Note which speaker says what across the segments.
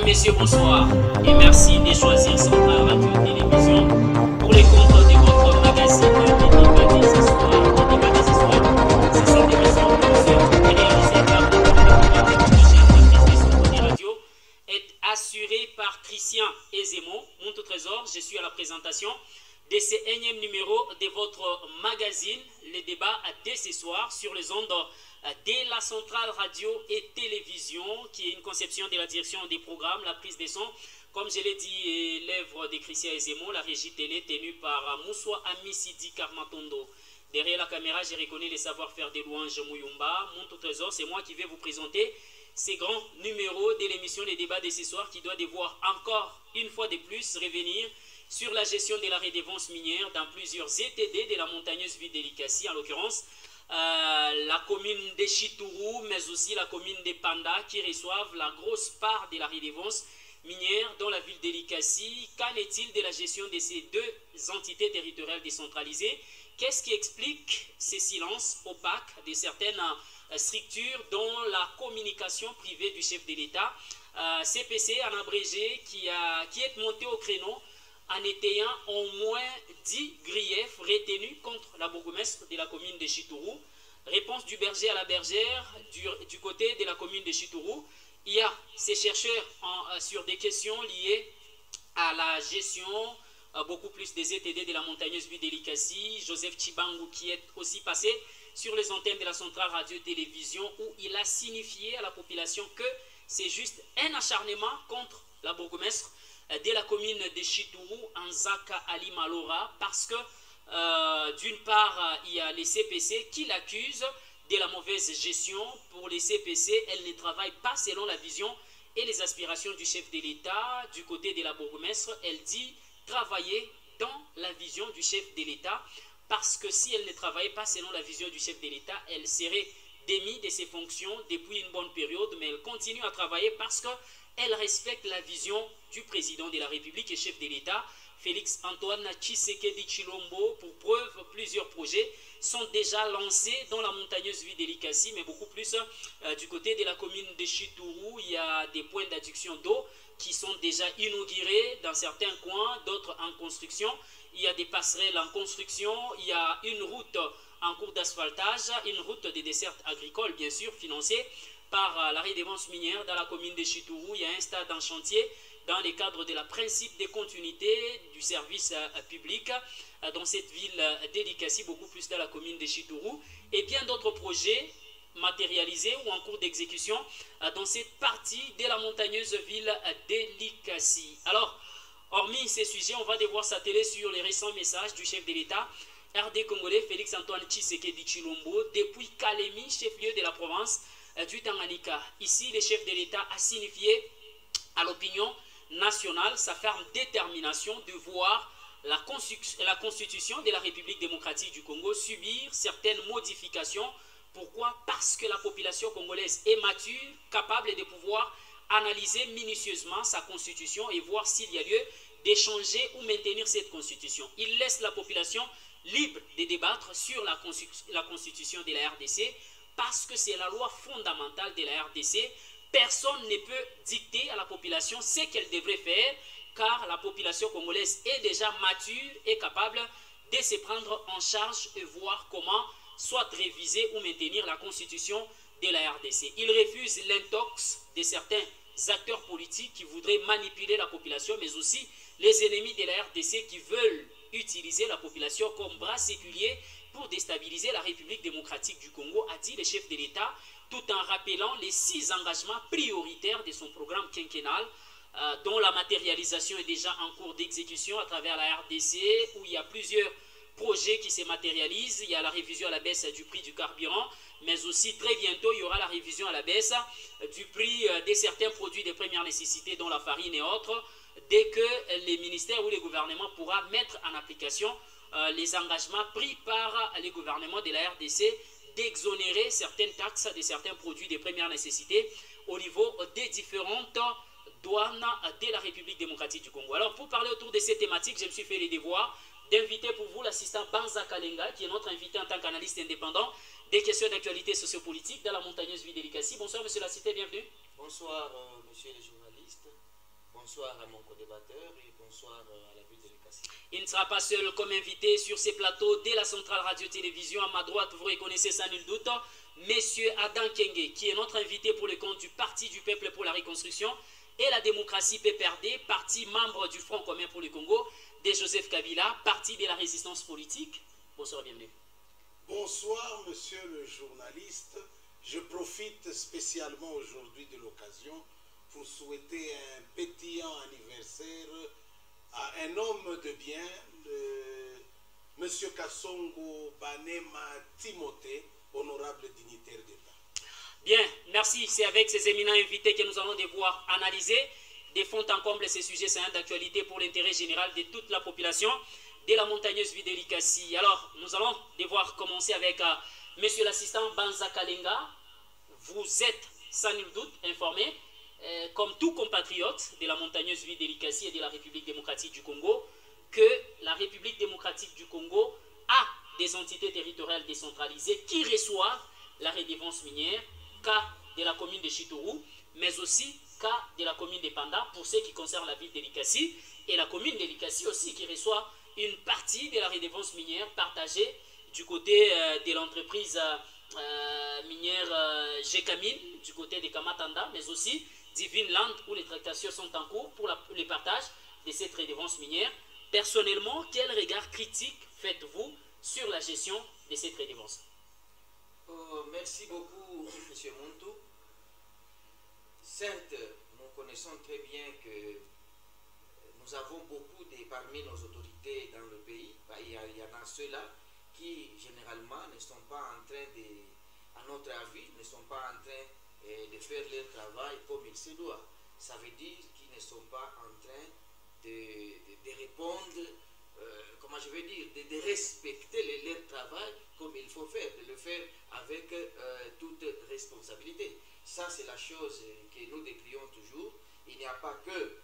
Speaker 1: messieurs, bonsoir et merci de choisir Centrale Radio Télévision pour les comptes de votre magazine Les Débats des Histoires. Les Débats des Histoires, c'est cette émission conçue et réalisée par notre de la radio est assurée par Christian Ezemo, mon tout trésor. Je suis à la présentation de ce énième numéro de votre magazine Les Débats de ce soir sur les ondes de la Centrale Radio et Télévision, qui est une conception de la direction des programmes, la prise des sons, comme je l'ai dit, l'œuvre de Christian Ezemo, la régie télé tenue par Moussoua Amisidi Karmatondo. Derrière la caméra, j'ai reconnu les savoir-faire de Louange Mouyumba. Mon tout trésor, c'est moi qui vais vous présenter ces grands numéros de l'émission Les Débats de ce soir, qui doit devoir encore une fois de plus revenir sur la gestion de la redevance minière dans plusieurs ETD de la montagneuse ville de Likasi, en l'occurrence la commune de Chitourou, mais aussi la commune de Panda, qui reçoivent la grosse part de la redevance minière dans la ville de Likasi. Qu'en est-il de la gestion de ces deux entités territoriales décentralisées? Qu'est-ce qui explique ces silences opaques de certaines structures dans la communication privée du chef de l'État? CPC, en abrégé, qui est monté au créneau en étayant au moins 10 griefs retenus contre la bourgmestre de la commune de Chitourou. Réponse du berger à la bergère du côté de la commune de Chitourou. Il y a ces chercheurs sur des questions liées à la gestion beaucoup plus des ETD de la montagneuse ville de Likasi. Joseph Chibangu, qui est aussi passé sur les antennes de la Centrale Radio-Télévision, où il a signifié à la population que c'est juste un acharnement contre la bourgmestre de la commune de Chitourou, Anzaka Ali Malora, parce que d'une part, il y a les CPC qui l'accusent de la mauvaise gestion. Pour les CPC, elles ne travaillent pas selon la vision et les aspirations du chef de l'État. Du côté de la bourgmestre, elle dit travailler dans la vision du chef de l'État, parce que si elle ne travaillait pas selon la vision du chef de l'État, elle serait démise de ses fonctions depuis une bonne période, mais elle continue à travailler parce qu'elle respecte la vision du président de la République et chef de l'État, Félix Antoine Tshisekedi Tshilombo. Pour preuve, plusieurs projets sont déjà lancés dans la montagneuse ville de Likasi, mais beaucoup plus du côté de la commune de Chitourou. Il y a des points d'adduction d'eau qui sont déjà inaugurés dans certains coins, d'autres en construction. Il y a des passerelles en construction, il y a une route en cours d'asphaltage, une route de dessert agricole, bien sûr, financée par la redevance minière dans la commune de Chitourou. Il y a un stade en chantier dans le cadre de la principe de continuité du service public dans cette ville de Likasi, beaucoup plus dans la commune de Chitourou, et bien d'autres projets matérialisés ou en cours d'exécution dans cette partie de la montagneuse ville de Likasi. Alors, hormis ces sujets, on va devoir s'atteler sur les récents messages du chef de l'État RD congolais Félix Antoine Tshisekedi Tshilombo depuis Kalemi, chef-lieu de la province du Tanganyika. Ici, le chef de l'État a signifié à l'opinion nationale sa ferme détermination de voir la constitution de la République démocratique du Congo subir certaines modifications. Pourquoi? Parce que la population congolaise est mature, capable de pouvoir analyser minutieusement sa constitution et voir s'il y a lieu d'échanger ou maintenir cette constitution. Il laisse la population libre de débattre sur la constitution de la RDC, parce que c'est la loi fondamentale de la RDC. Personne ne peut dicter à la population ce qu'elle devrait faire, car la population congolaise est déjà mature et capable de se prendre en charge et voir comment soit réviser ou maintenir la constitution de la RDC. Il refuse l'intox de certains acteurs politiques qui voudraient manipuler la population, mais aussi les ennemis de la RDC qui veulent utiliser la population comme bras séculier pour déstabiliser la République démocratique du Congo, a dit le chef de l'État, tout en rappelant les 6 engagements prioritaires de son programme quinquennal, dont la matérialisation est déjà en cours d'exécution à travers la RDC, où il y a plusieurs projets qui se matérialisent. Il y a la révision à la baisse du prix du carburant, mais aussi très bientôt, il y aura la révision à la baisse du prix de certains produits de première nécessité, dont la farine et autres, dès que les ministères ou les gouvernements pourront mettre en application les engagements pris par les gouvernements de la RDC d'exonérer certaines taxes de certains produits de première nécessité au niveau des différentes douanes de la République démocratique du Congo. Alors, pour parler autour de ces thématiques, je me suis fait les devoirs d'inviter pour vous l'assistant Banza Kalenga, qui est notre invité en tant qu'analyste indépendant des questions d'actualité sociopolitique dans la montagneuse ville de Likasi. Bonsoir, monsieur l'assistant, bienvenue.
Speaker 2: Bonsoir, monsieur le journaliste. Bonsoir à mon co-débatteur et bonsoir à la ville de Likasi.
Speaker 1: Il ne sera pas seul comme invité sur ces plateaux dès la centrale radio-télévision. À ma droite, vous reconnaissez sans nul doute Monsieur Adam Kenge, qui est notre invité pour le compte du Parti du Peuple pour la Reconstruction et la Démocratie PPRD, parti membre du Front commun pour le Congo, de Joseph Kabila, parti de la résistance politique. Bonsoir, bienvenue.
Speaker 3: Bonsoir, monsieur le journaliste. Je profite spécialement aujourd'hui de l'occasion pour souhaiter un pétillant anniversaire à un homme de bien, monsieur Kassongo Banema Timothée, honorable dignitaire d'État.
Speaker 1: Bien, merci. C'est avec ces éminents invités que nous allons devoir analyser de fond en comble ces sujets saillants d'actualité pour l'intérêt général de toute la population de la montagneuse ville de Likasi. Alors, nous allons devoir commencer avec monsieur l'assistant Banza Kalenga. Vous êtes sans nul doute informé, comme tout compatriote de la montagneuse ville de Likasi et de la République démocratique du Congo, que la République démocratique du Congo a des entités territoriales décentralisées qui reçoivent la redevance minière, cas de la commune de Chitourou, mais aussi cas de la commune de Panda pour ce qui concerne la ville de Likasi, et la commune de Likasi aussi qui reçoit une partie de la redevance minière partagée du côté de l'entreprise minière Gécamine, du côté de Kamatanda, mais aussi Divine Land où les tractations sont en cours pour le partage de cette redevance minière. Personnellement, quel regard critique faites-vous sur la gestion de cette redevance?
Speaker 2: Merci beaucoup, M. Montou. Certes, nous connaissons très bien que nous avons beaucoup parmi nos autorités dans le pays. Il y en a ceux-là qui, généralement, ne sont pas en train de, à notre avis, ne sont pas en train de faire leur travail comme il se doit. Ça veut dire qu'ils ne sont pas en train de répondre, comment je veux dire, de respecter leur travail comme il faut faire, de le faire avec toute responsabilité. Ça, c'est la chose que nous décrions toujours. Il n'y a pas que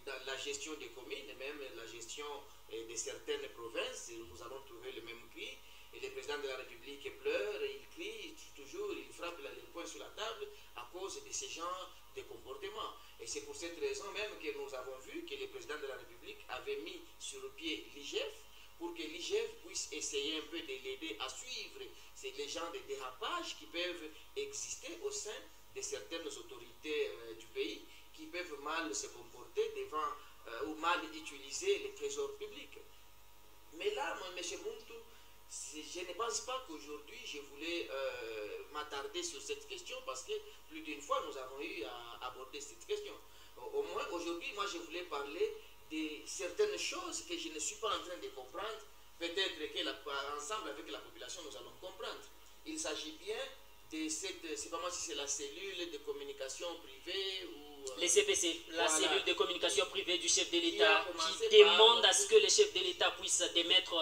Speaker 2: dans la gestion des communes, même la gestion de certaines provinces, nous allons trouver le même cri. Et le président de la République pleure, et il crie toujours, il frappe les poings sur la table à cause de ce genre de comportement. Et c'est pour cette raison même que nous avons vu que le président de la République avait mis sur pied l'IGF pour que l'IGF puisse essayer un peu de l'aider à suivre les genres de dérapages qui peuvent exister au sein de certaines autorités du pays qui peuvent mal se comporter devant ou mal utiliser les trésors publics. Mais là, M. Montou, je ne pense pas qu'aujourd'hui je voulais m'attarder sur cette question parce que plus d'une fois nous avons eu à aborder cette question. Au moins aujourd'hui, moi je voulais parler de certaines choses que je ne suis pas en train de comprendre. Peut-être qu'ensemble avec la population nous allons comprendre. Il s'agit bien de cette, c'est pas moi si c'est la cellule de communication privée ou...
Speaker 1: Les CPC, la
Speaker 2: voilà.
Speaker 1: cellule de communication privée du chef de l'État qui demande à ce que le chef de l'État puisse démettre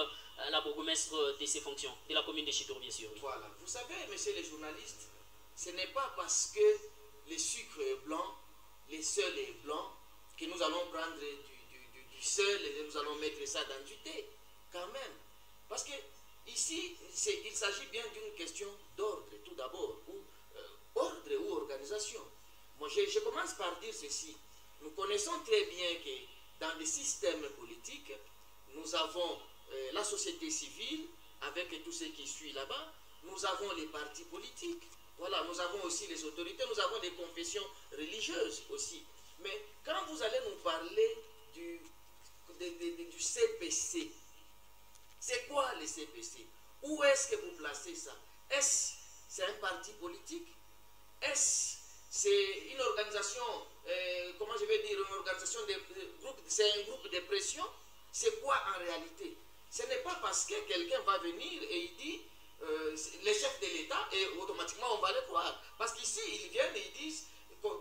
Speaker 1: la bourgmestre de ses fonctions, de la commune de Chitour, bien sûr.
Speaker 2: Voilà. Vous savez, messieurs les journalistes, ce n'est pas parce que le sucre est blanc, le sel est blanc, que nous allons prendre du sel et nous allons mettre ça dans du thé, quand même. Parce que ici, il s'agit bien d'une question d'ordre, tout d'abord, ou ordre ou organisation. Moi, je commence par dire ceci. Nous connaissons très bien que dans les systèmes politiques, nous avons la société civile, avec tout ce qui suit là-bas, nous avons les partis politiques, voilà, nous avons aussi les autorités, nous avons des confessions religieuses aussi. Mais quand vous allez nous parler du CPC, c'est quoi le CPC? Où est-ce que vous placez ça? Est-ce c'est un parti politique? Est-ce c'est une organisation, comment je vais dire, une organisation de groupe, c'est un groupe de pression? C'est quoi en réalité? Ce n'est pas parce que quelqu'un va venir et il dit le chef de l'État et automatiquement on va le croire. Parce qu'ici, ils viennent et ils disent,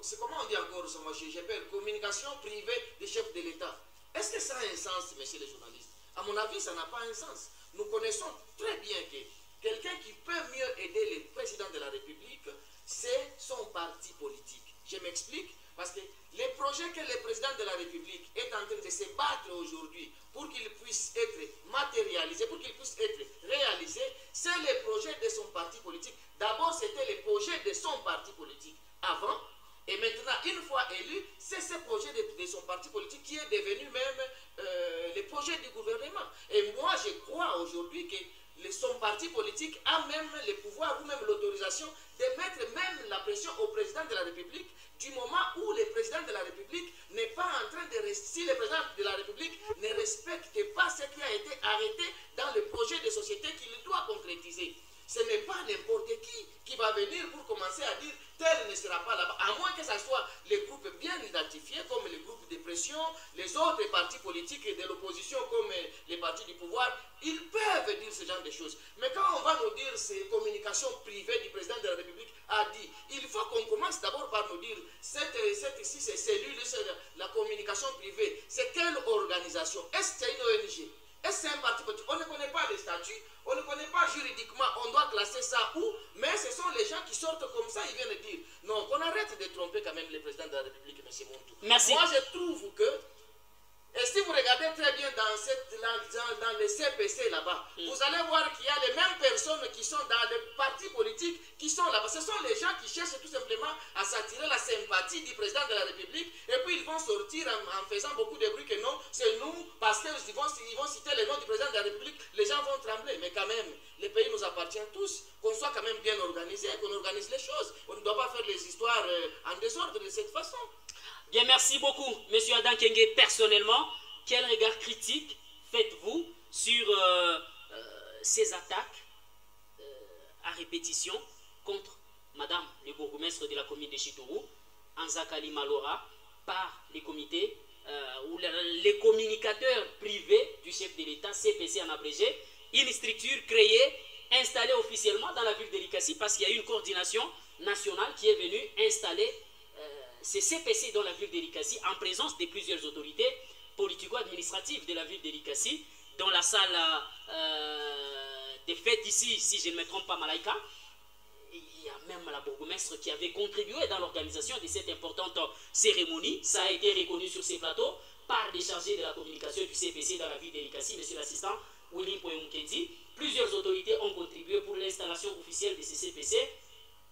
Speaker 2: c'est comment on dit encore ça, moi j'ai peur, communication privée du chef de l'État. Est-ce que ça a un sens, messieurs les journalistes? À mon avis, ça n'a pas un sens. Nous connaissons très bien que quelqu'un qui peut mieux aider le président de la République, c'est son parti politique. Je m'explique, parce que les projets que le président de la République est en train de se battre aujourd'hui pour qu'ils puissent être matérialisés, pour qu'ils puissent être réalisés, c'est les projets de son parti politique. D'abord, c'était les projets de son parti politique avant, et maintenant, une fois élu, c'est ce projet de son parti parti politique qui est devenu même le projet du gouvernement. Et moi, je crois aujourd'hui que son parti politique a même le pouvoir ou même l'autorisation de mettre même la pression au président de la République du moment où le président de la République n'est pas en train de... Si le président de la République ne respecte pas ce qui a été arrêté dans le projet de société qu'il doit concrétiser. Ce n'est pas n'importe qui va venir pour commencer à dire tel ne sera pas là-bas, à moins que ce soit les groupes bien identifiés comme les groupes de pression, les autres partis politiques de l'opposition comme les partis du pouvoir, ils peuvent dire ce genre de choses. Mais quand on va nous dire ces communications privées du président de la République a dit, il faut qu'on commence d'abord par nous dire ces cellules, la communication privée, c'est quelle organisation? Est-ce que c'est une ONG? Est-ce que c'est un parti politique? On ne connaît pas les statuts, on ne connaît pas juridiquement, on doit classer ça où, mais ce sont les gens qui sortent comme ça, ils viennent dire. Non, qu'on arrête de tromper quand même le président de la République, M. Montou.
Speaker 4: Merci.
Speaker 2: Moi, je trouve que, et si vous regardez très bien dans les CPC là-bas, vous allez voir qu'il y a les mêmes personnes qui sont dans les partis politiques qui sont là-bas. Ce sont les gens qui cherchent tout simplement à s'attirer la sympathie du président de la République et puis ils vont sortir en faisant beaucoup de bruit que non, c'est nous, parce qu'ils vont citer le nom du président de la République, les gens vont trembler. Mais quand même, le pays nous appartient tous, qu'on soit quand même bien organisé, qu'on organise les choses. On ne doit pas faire les histoires en désordre de cette façon.
Speaker 4: Bien, merci beaucoup, M. Adam Kenge. Personnellement, quel regard critique faites-vous sur ces attaques à répétition contre Madame le bourgmestre de la commune de Chitourou, Anzakali Malora, par les comités ou les communicateurs privés du chef de l'État, CPC en abrégé, une structure créée, installée officiellement dans la ville de Likasi, parce qu'il y a une coordination nationale qui est venue installer ces CPC dans la ville de Likasi en présence de plusieurs autorités politico-administratives de la ville de Likasi, dans la salle des fêtes ici, si je ne me trompe pas, Malaika. Il y a même la bourgmestre qui avait contribué dans l'organisation de cette importante cérémonie. Ça a été reconnu sur ces plateaux par les chargés de la communication du CPC dans la ville de Likasi, monsieur l'assistant Willy Poyemoukendi. Plusieurs autorités ont contribué pour l'installation officielle de ces CPC.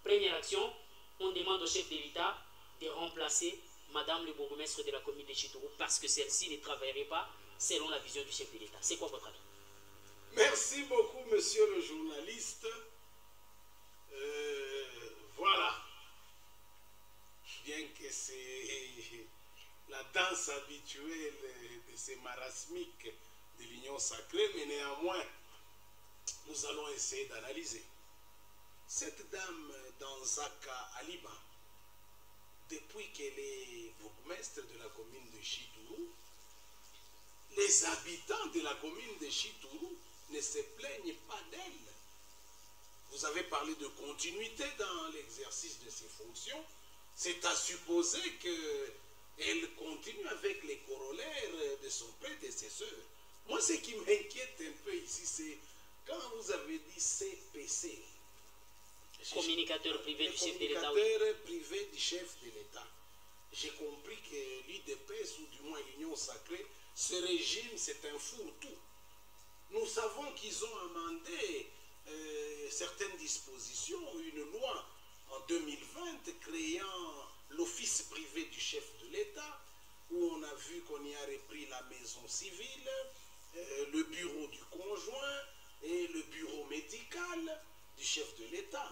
Speaker 4: Première action, on demande au chef de l'État de remplacer Madame le bourgmestre de la commune de Chitourou parce que celle-ci ne travaillerait pas selon la vision du chef de l'État. C'est quoi votre avis?
Speaker 3: Merci beaucoup, monsieur le journaliste. Voilà. Bien que c'est la danse habituelle de ces marasmiques de l'Union sacrée, mais néanmoins, nous allons essayer d'analyser. Cette dame d'Anzaka Aliba, depuis qu'elle est bourgmestre de la commune de Chitourou, les habitants de la commune de Chitourou ne se plaignent pas d'elle. Vous avez parlé de continuité dans l'exercice de ses fonctions. C'est à supposer qu'elle continue avec les corollaires de son prédécesseur. Moi, ce qui m'inquiète un peu ici, c'est quand vous avez dit CPC.
Speaker 4: Communicateur privé du chef de l'État.
Speaker 3: Communicateur privé du chef de l'État. J'ai compris que l'IDPS, ou du moins l'Union sacrée, ce régime, c'est un fourre-tout. Nous savons qu'ils ont amendé certaines dispositions, une loi en 2020 créant l'office privé du chef de l'État, où on a vu qu'on y a repris la maison civile, le bureau du conjoint et le bureau médical du chef de l'État.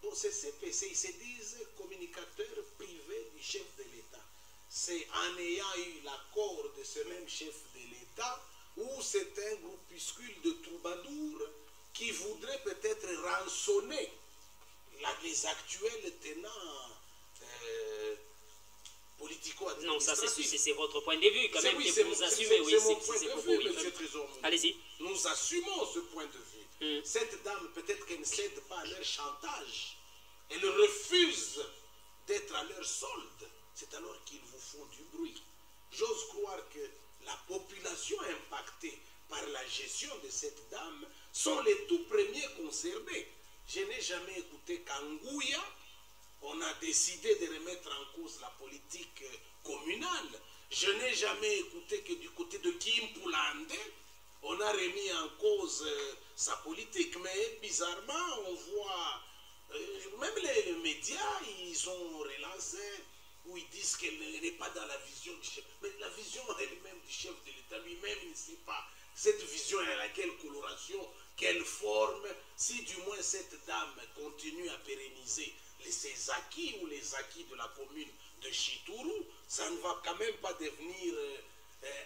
Speaker 3: Donc ces CPC, ils se disent communicateurs privés du chef de l'État. C'est en ayant eu l'accord de ce même chef de l'État ou c'est un groupuscule de troubadours qui voudrait peut-être rançonner les actuels tenants politico-administratifs.
Speaker 4: Non, ça c'est votre point de vue quand même
Speaker 3: oui,
Speaker 4: que vous assumez. Oui,
Speaker 3: c'est mon point de vue, monsieur Trésor.
Speaker 4: Allez-y.
Speaker 3: Nous assumons ce point de vue. Cette dame, peut-être qu'elle ne cède pas à leur chantage. Elle refuse d'être à leur solde. C'est alors qu'ils vous font du bruit. J'ose croire que la population impactée par la gestion de cette dame sont les tout premiers concernés. Je n'ai jamais écouté qu'à Ngouya, on a décidé de remettre en cause la politique communale. Je n'ai jamais écouté que du côté de Kimpulande, on a remis en cause sa politique. Mais bizarrement, on voit, même les médias, ils ont relancé, où ils disent qu'elle n'est pas dans la vision du chef. Mais la vision vision elle-même du chef de l'État lui-même, il ne sait pas cette vision est à quelle coloration, quelle forme, si du moins cette dame continue à pérenniser ses acquis ou les acquis de la commune de Chitourou, ça ne va quand même pas devenir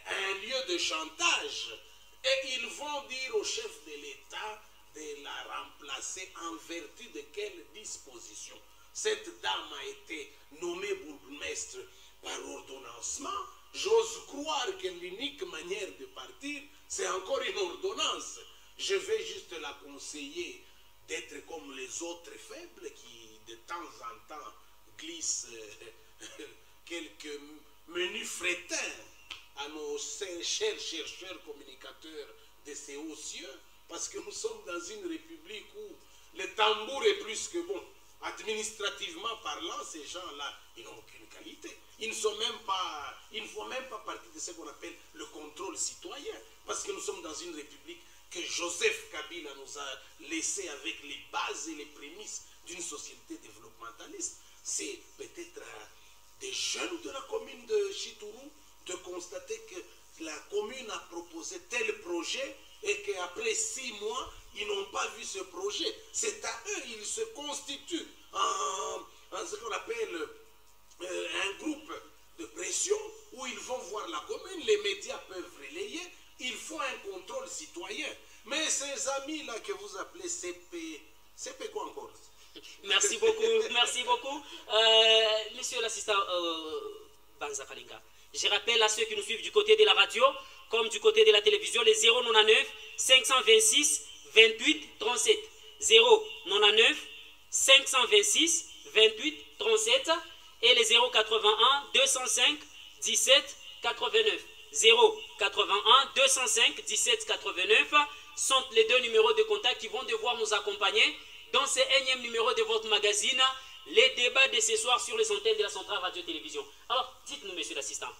Speaker 3: un lieu de chantage. Et ils vont dire au chef de l'État de la remplacer en vertu de quelle disposition. Cette dame a été nommée bourgmestre par ordonnancement. J'ose croire que l'unique manière de partir, c'est encore une ordonnance. Je vais juste la conseiller d'être comme les autres faibles qui, de temps en temps, glissent quelques menus frétins à nos chers chercheurs communicateurs de ces hauts cieux, parce que nous sommes dans une république où le tambour est plus que bon. Administrativement parlant, ces gens-là, ils n'ont aucune qualité. Ils ne font même pas partie de ce qu'on appelle le contrôle citoyen, parce que nous sommes dans une république que Joseph Kabila nous a laissé avec les bases et les prémices d'une société développementaliste. C'est peut-être des jeunes de la commune de Chitourou de constater que la commune a proposé tel projet et qu'après 6 mois, ils n'ont pas vu ce projet. C'est à eux, ils se constituent en ce qu'on appelle un groupe de pression où ils vont voir la commune, les médias peuvent relayer, il faut un contrôle citoyen. Mais ces amis-là que vous appelez CP quoi encore?
Speaker 4: Merci beaucoup, merci beaucoup. Monsieur l'assistant Banza Kalinga, je rappelle à ceux qui nous suivent du côté de la radio comme du côté de la télévision, les 099 526 28 37. 099 526 28 37 et les 081 205 17 89. 081 205 17 89 sont les deux numéros de contact qui vont devoir nous accompagner dans ce énième numéro de votre magazine, les débats de ce soir sur les antennes de la Centrale Radio-Télévision. Alors, dites-nous, monsieur l'assistant,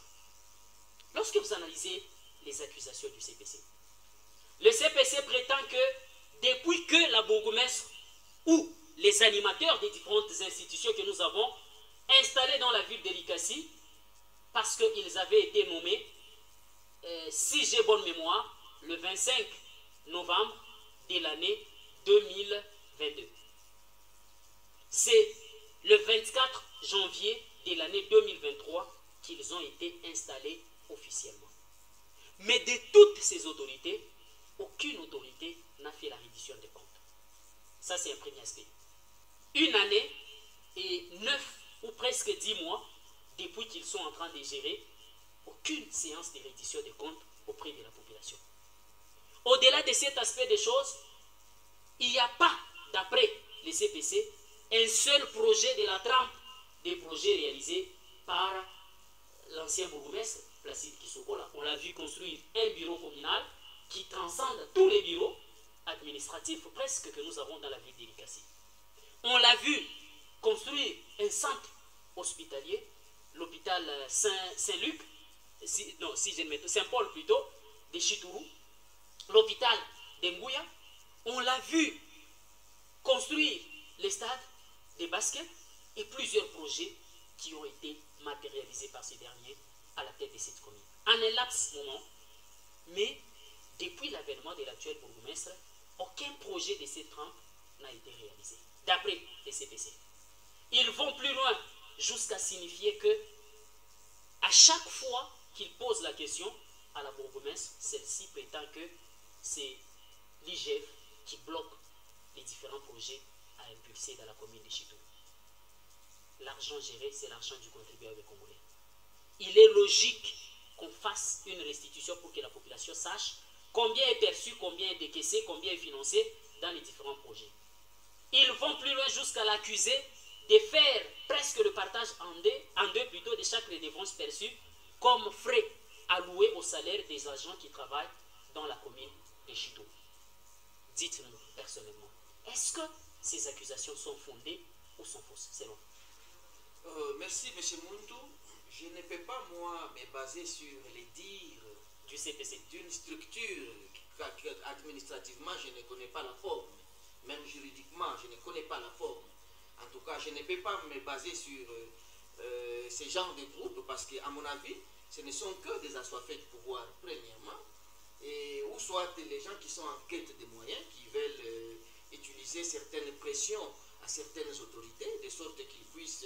Speaker 4: lorsque vous analysez les accusations du CPC, le CPC prétend que depuis que la bourgmestre ou les animateurs des différentes institutions que nous avons installées dans la ville d'Elikassi, parce qu'ils avaient été nommés, si j'ai bonne mémoire, le 25 novembre de l'année 2022. C'est le 24 janvier de l'année 2023 qu'ils ont été installés officiellement. Mais de toutes ces autorités, aucune autorité n'a fait la reddition des comptes. Ça, c'est un premier aspect. Une année et 9 ou presque 10 mois depuis qu'ils sont en train de gérer, aucune séance de reddition des comptes auprès de la population. Au-delà de cet aspect des choses, il n'y a pas, d'après les CPC, un seul projet de la trempe des projets réalisés par l'ancien bourgmestre Placide Kissokola. On l'a vu construire un bureau communal qui transcende tous les bureaux administratifs presque que nous avons dans la ville d'Elikassi. On l'a vu construire un centre hospitalier, l'hôpital Saint-Luc, Saint-Paul plutôt, de Chitourou, l'hôpital d'Engouya. On l'a vu construire les stades de basket et plusieurs projets qui ont été matérialisés par ces derniers à la tête de cette commune. En un laps moment, mais depuis l'avènement de l'actuel bourgmestre, aucun projet de cette trempe n'a été réalisé, d'après les CPC. Ils vont plus loin jusqu'à signifier que à chaque fois qu'ils posent la question à la bourgmestre, celle-ci prétend que c'est l'IGF qui bloque les différents projets à impulser dans la commune de Chitourou. L'argent géré, c'est l'argent du contribuable congolais. Il est logique qu'on fasse une restitution pour que la population sache combien est perçu, combien est décaissé, combien est financé dans les différents projets. Ils vont plus loin jusqu'à l'accuser de faire presque le partage en deux plutôt de chaque redevance perçue comme frais alloués au salaire des agents qui travaillent dans la commune de Chitourou. Dites-nous personnellement, est-ce que ces accusations sont fondées ou sont fausses selon vous?
Speaker 2: Merci, M. Muntu. Je ne peux pas, moi, me baser sur les dires
Speaker 4: du CPC,
Speaker 2: d'une structure administrativement, je ne connais pas la forme. Même juridiquement, je ne connais pas la forme. En tout cas, je ne peux pas me baser sur ce genre de groupe parce qu'à mon avis, ce ne sont que des assoiffés de pouvoir, premièrement, ou soit les gens qui sont en quête de moyens, qui veulent utiliser certaines pressions à certaines autorités, de sorte qu'ils puissent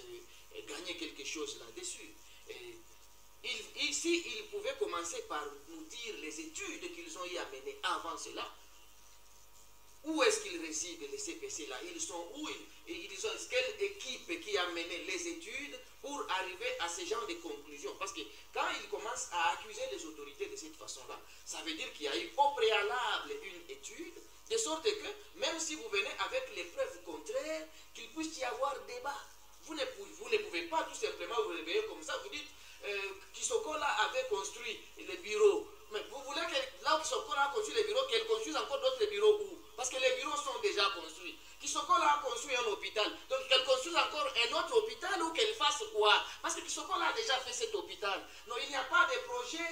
Speaker 2: gagner quelque chose là-dessus. Ici, ils pouvaient commencer par nous dire les études qu'ils ont eu à mener avant cela. Où est-ce qu'ils résident, les CPC là? Ils sont où? Ils ont quelle équipe qui a mené les études pour arriver à ce genre de conclusions? Parce que quand ils commencent à accuser les autorités de cette façon-là, ça veut dire qu'il y a eu au préalable une étude, de sorte que même si vous venez avec les preuves contraires, qu'il puisse y avoir débat. Vous ne pouvez pas tout simplement vous réveiller comme ça, vous dites Kisoko là avait construit les bureaux. Mais vous voulez que là où Kisoko a construit les bureaux, qu'elle construise encore d'autres bureaux où? Parce que les bureaux sont déjà construits. Kisoko là a construit un hôpital. Donc qu'elle construise encore un autre hôpital ou qu'elle fasse quoi? Parce que Kisoko là a déjà fait cet hôpital. Non, il n'y a pas de projet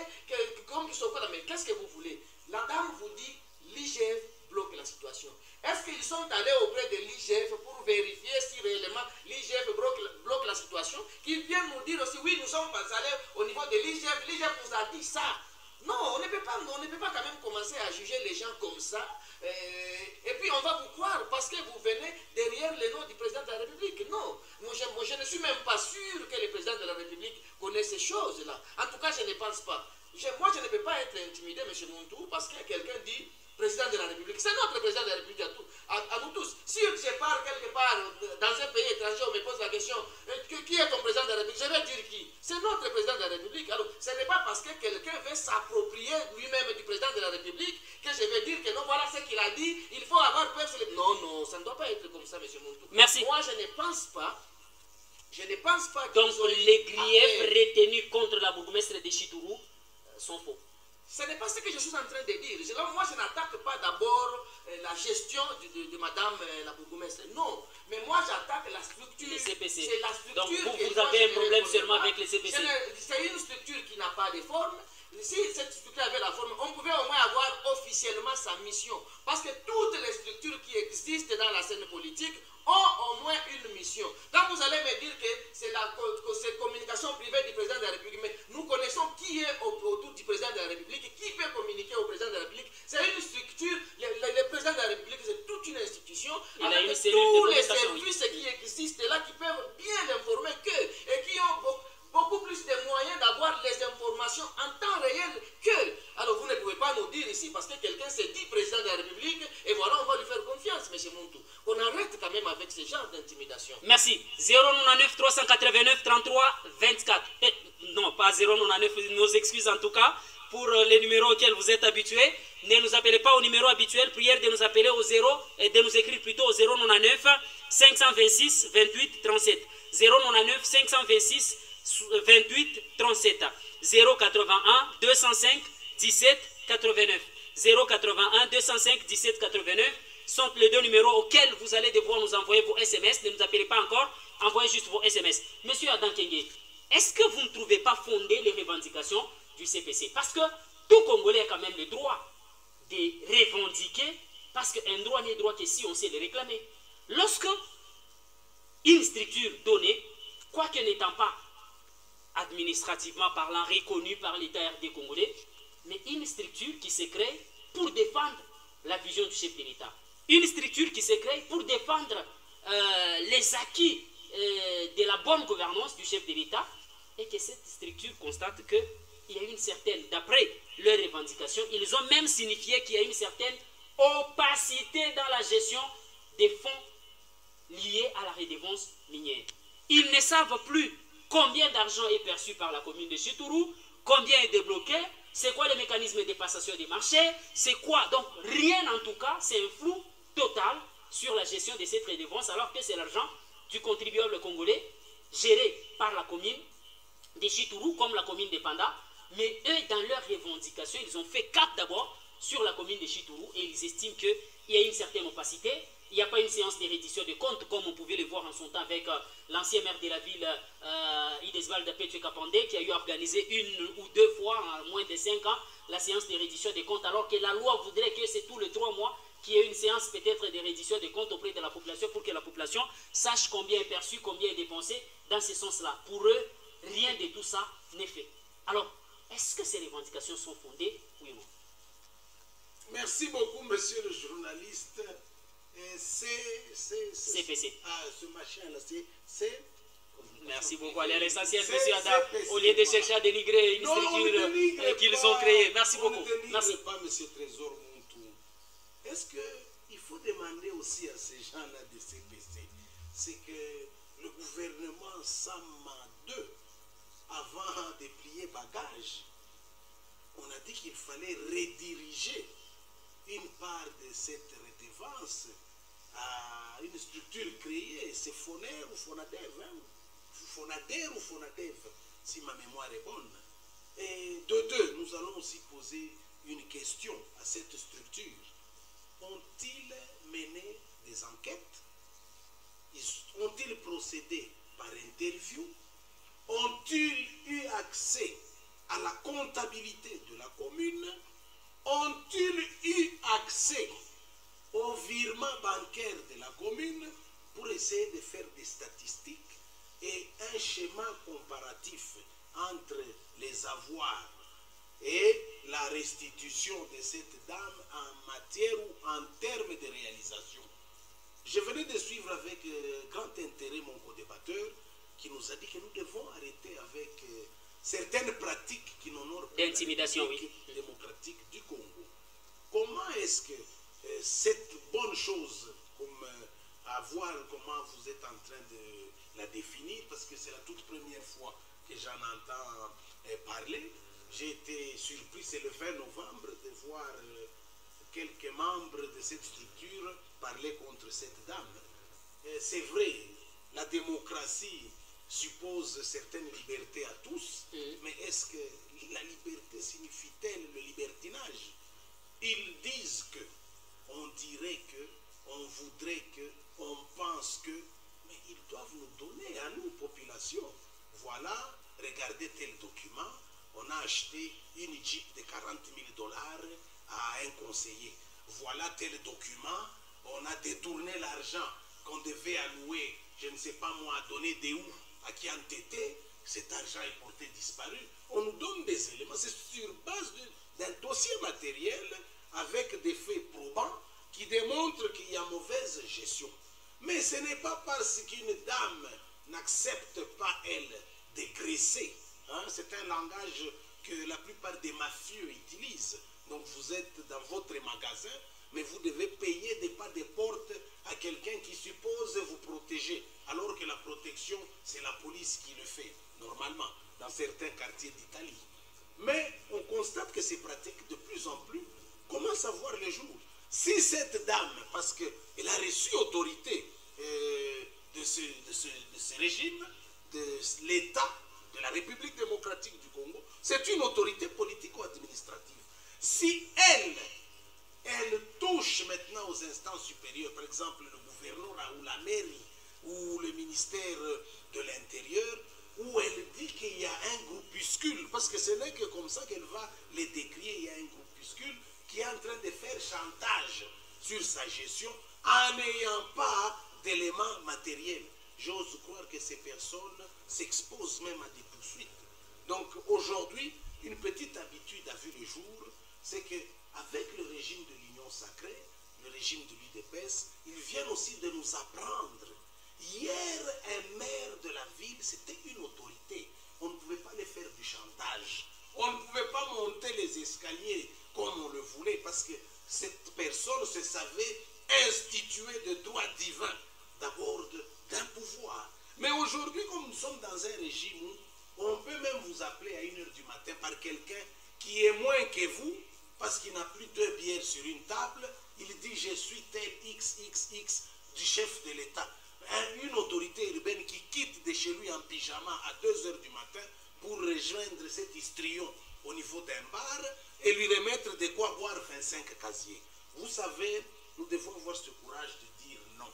Speaker 2: comme Kisoko là. Mais qu'est-ce que vous voulez? La dame vous dit l'IGF bloque la situation. Est-ce qu'ils sont allés auprès de l'IGF pour vérifier si réellement l'IGF bloque la situation? Qu'ils viennent nous dire aussi, oui, nous sommes allés au niveau de l'IGF, l'IGF nous a dit ça. Non, on ne peut pas quand même commencer à juger les gens comme ça. Et puis on va vous croire parce que vous venez derrière le nom du président de la République. Non, moi je ne suis même pas sûr que le président de la République connaît ces choses-là. En tout cas, je ne pense pas. Moi, je ne peux pas être intimidé, M. Montou, parce que quelqu'un dit président de la République. C'est notre président de la République à nous tous. Si je pars quelque part dans un pays étranger, on me pose la question, qui est ton président de la République? Je vais dire qui? C'est notre président de la République. Alors, ce n'est pas parce que quelqu'un veut s'approprier lui-même du président de la République que je vais dire que non, voilà ce qu'il a dit, il faut avoir peur. Non, non, ça ne doit pas être comme ça, M. Montou.
Speaker 4: Merci.
Speaker 2: Moi, je ne pense pas.
Speaker 4: Donc, les griefs retenus contre la bourgmestre de Chitourou sont faux.
Speaker 2: Ce n'est pas ce que je suis en train de dire. Moi, je n'attaque pas d'abord la gestion de madame la bourgmestre. Non. Mais moi, j'attaque la structure.
Speaker 4: Les CPC.
Speaker 2: C'est la structure.
Speaker 4: Donc, vous avez un problème seulement avec les CPC.
Speaker 2: C'est une structure qui n'a pas de forme. Si cette structure avait la forme, on pouvait au moins avoir officiellement sa mission. Parce que toutes les structures qui existent dans la scène politique ont au moins une mission. Quand vous allez me dire que c'est la communication privée du président de la République, mais nous connaissons qui est autour du président de la République, qui peut communiquer au président de la République. C'est une structure, le président de la République, c'est toute une institution avec tous les services qui existent là, qui peuvent bien l'informer qu'eux et qui ont beaucoup plus de moyens d'avoir les informations en temps réel qu'eux. Alors vous ne pouvez pas nous dire ici, parce que quelqu'un s'est dit président de la République, et voilà, on va lui faire confiance, M. Montou. On arrête quand même avec ce genre d'intimidation.
Speaker 4: Merci. 099 389 33 24. Non, pas 099, nos excuses en tout cas, pour les numéros auxquels vous êtes habitués. Ne nous appelez pas au numéro habituel, prière de nous appeler au 0, et de nous écrire plutôt au 099 526 28 37. 099 526 28 37. 081 205 17 89. 081 205 17 89 sont les deux numéros auxquels vous allez devoir nous envoyer vos SMS. Ne nous appelez pas encore, envoyez juste vos SMS. Monsieur Adam Kenge, est-ce que vous ne trouvez pas fondées les revendications du CPC? Parce que tout Congolais a quand même le droit de revendiquer, parce qu'un droit n'est droit que si on sait le réclamer. Lorsque une structure donnée, quoique n'étant pas administrativement parlant reconnue par l'État RD congolais, mais une structure qui se crée pour défendre la vision du chef de l'État. Une structure qui se crée pour défendre les acquis de la bonne gouvernance du chef de l'État, et que cette structure constate qu'il y a une certaine, d'après leurs revendications, ils ont même signifié qu'il y a une certaine opacité dans la gestion des fonds liés à la redevance minière. Ils ne savent plus combien d'argent est perçu par la commune de Chitourou, combien est débloqué, c'est quoi le mécanisme de passation des marchés, c'est quoi. Donc rien en tout cas, c'est un flou total sur la gestion de cette redevance, alors que c'est l'argent du contribuable congolais géré par la commune de Chitourou comme la commune de Panda. Mais eux, dans leurs revendications, ils ont fait cap d'abord sur la commune de Chitourou et ils estiment qu'il y a une certaine opacité. Il n'y a pas une séance de reddition de comptes comme on pouvait le voir en son temps avec l'ancien maire de la ville, Idesvald Petche Kapandé, qui a eu organisé une ou deux fois en moins de 5 ans la séance de reddition de comptes, alors que la loi voudrait que c'est tous les 3 mois qu'il y ait une séance peut-être de reddition de comptes auprès de la population pour que la population sache combien est perçu, combien est dépensé dans ce sens-là. Pour eux, rien de tout ça n'est fait. Alors, est-ce que ces revendications sont fondées, oui ou non?
Speaker 3: Merci beaucoup, monsieur le journaliste.
Speaker 4: CPC.
Speaker 3: Ah, ce machin-là, c'est...
Speaker 4: Merci beaucoup. Allez à l'essentiel,
Speaker 3: C'est
Speaker 4: monsieur Adam,
Speaker 3: CPC,
Speaker 4: au lieu de chercher à dénigrer une
Speaker 3: Non, on ne
Speaker 4: structure
Speaker 3: dénigre
Speaker 4: qu'ils
Speaker 3: pas.
Speaker 4: ont créée. Merci
Speaker 3: On
Speaker 4: beaucoup.
Speaker 3: ne dénigre
Speaker 4: Merci.
Speaker 3: pas, monsieur Trésor Montou. Est-ce qu'il faut demander aussi à ces gens-là de CPC, c'est que le gouvernement Sama 2, avant de plier bagage, on a dit qu'il fallait rediriger une part de cette redevance à une structure créée, c'est Foner ou Fonadev, hein? Fonader ou Fonadev, si ma mémoire est bonne. Et de deux, nous allons aussi poser une question à cette structure. Ont-ils mené des enquêtes? Ont-ils procédé par interview? Ont-ils eu accès à la comptabilité de la commune? Ont-ils eu accès au virement bancaire de la commune pour essayer de faire des statistiques et un schéma comparatif entre les avoirs et la restitution de cette dame en matière ou en termes de réalisation? Je venais de suivre avec grand intérêt mon co-débatteur qui nous a dit que nous devons arrêter avec certaines pratiques qui n'honorent pas
Speaker 4: d'intimidation,
Speaker 3: la République démocratique du Congo. Comment est-ce que cette bonne chose, comme à voir comment vous êtes en train de la définir, parce que c'est la toute première fois que j'en entends parler, j'ai été surpris, c'est le 20 novembre, de voir quelques membres de cette structure parler contre cette dame. C'est vrai, la démocratie suppose certaines libertés à tous, mais est-ce que la liberté signifie-t-elle le libertinage? Ils disent que, on dirait que, on voudrait que, on pense que, mais ils doivent nous donner à nous, population. Voilà, regardez tel document, on a acheté une Jeep de 40 000 $ à un conseiller. Voilà tel document, on a détourné l'argent qu'on devait allouer, je ne sais pas moi, donner des où, à qui entêté, cet argent est porté disparu. On nous donne des éléments, c'est sur base d'un dossier matériel avec des faits probants qui démontrent qu'il y a mauvaise gestion. Mais ce n'est pas parce qu'une dame n'accepte pas, elle, de graisser. Hein? C'est un langage que la plupart des mafieux utilisent. Donc vous êtes dans votre magasin, mais vous devez payer des pas de porte à quelqu'un qui suppose vous protéger, alors que la protection, c'est la police qui le fait, normalement, dans certains quartiers d'Italie. Mais on constate que ces pratiques, de plus en plus, commencent à voir le jour. Si cette dame, parce qu'elle a reçu autorité de ce régime, de l'État, de la République démocratique du Congo, c'est une autorité politico-administrative. Si elle touche maintenant aux instances supérieures, par exemple le gouvernorat ou la mairie ou le ministère de l'Intérieur, où elle dit qu'il y a un groupuscule, parce que ce n'est que comme ça qu'elle va les décrire, il y a un groupuscule qui est en train de faire chantage sur sa gestion en n'ayant pas d'éléments matériels. J'ose croire que ces personnes s'exposent même à des poursuites. Donc aujourd'hui, une petite habitude a vu le jour, c'est qu'avec le régime de l'Union sacrée, le régime de l'UDPS, ils viennent aussi de nous apprendre. Hier, un maire de la ville, c'était une autorité. On ne pouvait pas les faire du chantage. On ne pouvait pas monter les escaliers comme on le voulait, parce que cette personne se savait instituée de droit divin, d'abord d'un pouvoir. Mais aujourd'hui, comme nous sommes dans un régime où on peut même vous appeler à 1h du matin par quelqu'un qui est moins que vous, parce qu'il n'a plus 2 bières sur une table, il dit « je suis tel XXX du chef de l'État ». Une autorité urbaine qui quitte de chez lui en pyjama à 2h du matin pour rejoindre cet histrion au niveau d'un bar et lui remettre de quoi boire 25 casiers. Vous savez, nous devons avoir ce courage de dire non,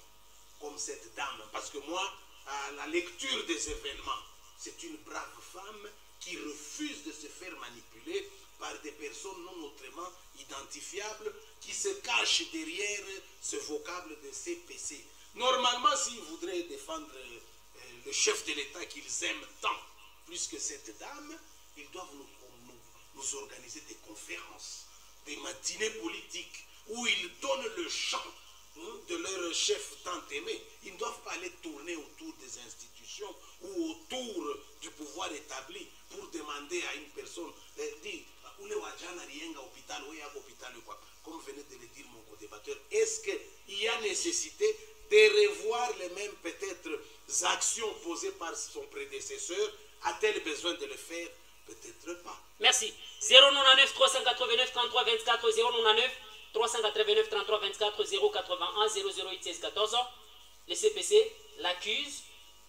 Speaker 3: comme cette dame. Parce que moi, à la lecture des événements, c'est une brave femme qui refuse de se faire manipuler par des personnes non autrement identifiables qui se cachent derrière ce vocable de CPC. Normalement, s'ils voudraient défendre le chef de l'État qu'ils aiment tant, plus que cette dame, ils doivent nous organiser des conférences, des matinées politiques, où ils donnent le champ de leur chef tant aimé. Ils ne doivent pas aller tourner autour des institutions ou autour du pouvoir établi pour demander à une personne, comme venait de le dire mon co-débatteur, est-ce qu'il y a nécessité de revoir les mêmes peut-être actions posées par son prédécesseur? A-t-elle besoin de le faire? Peut-être pas.
Speaker 4: Merci. 099 389 33 24 099 389 33 24 081 008 16 14. Le CPC l'accuse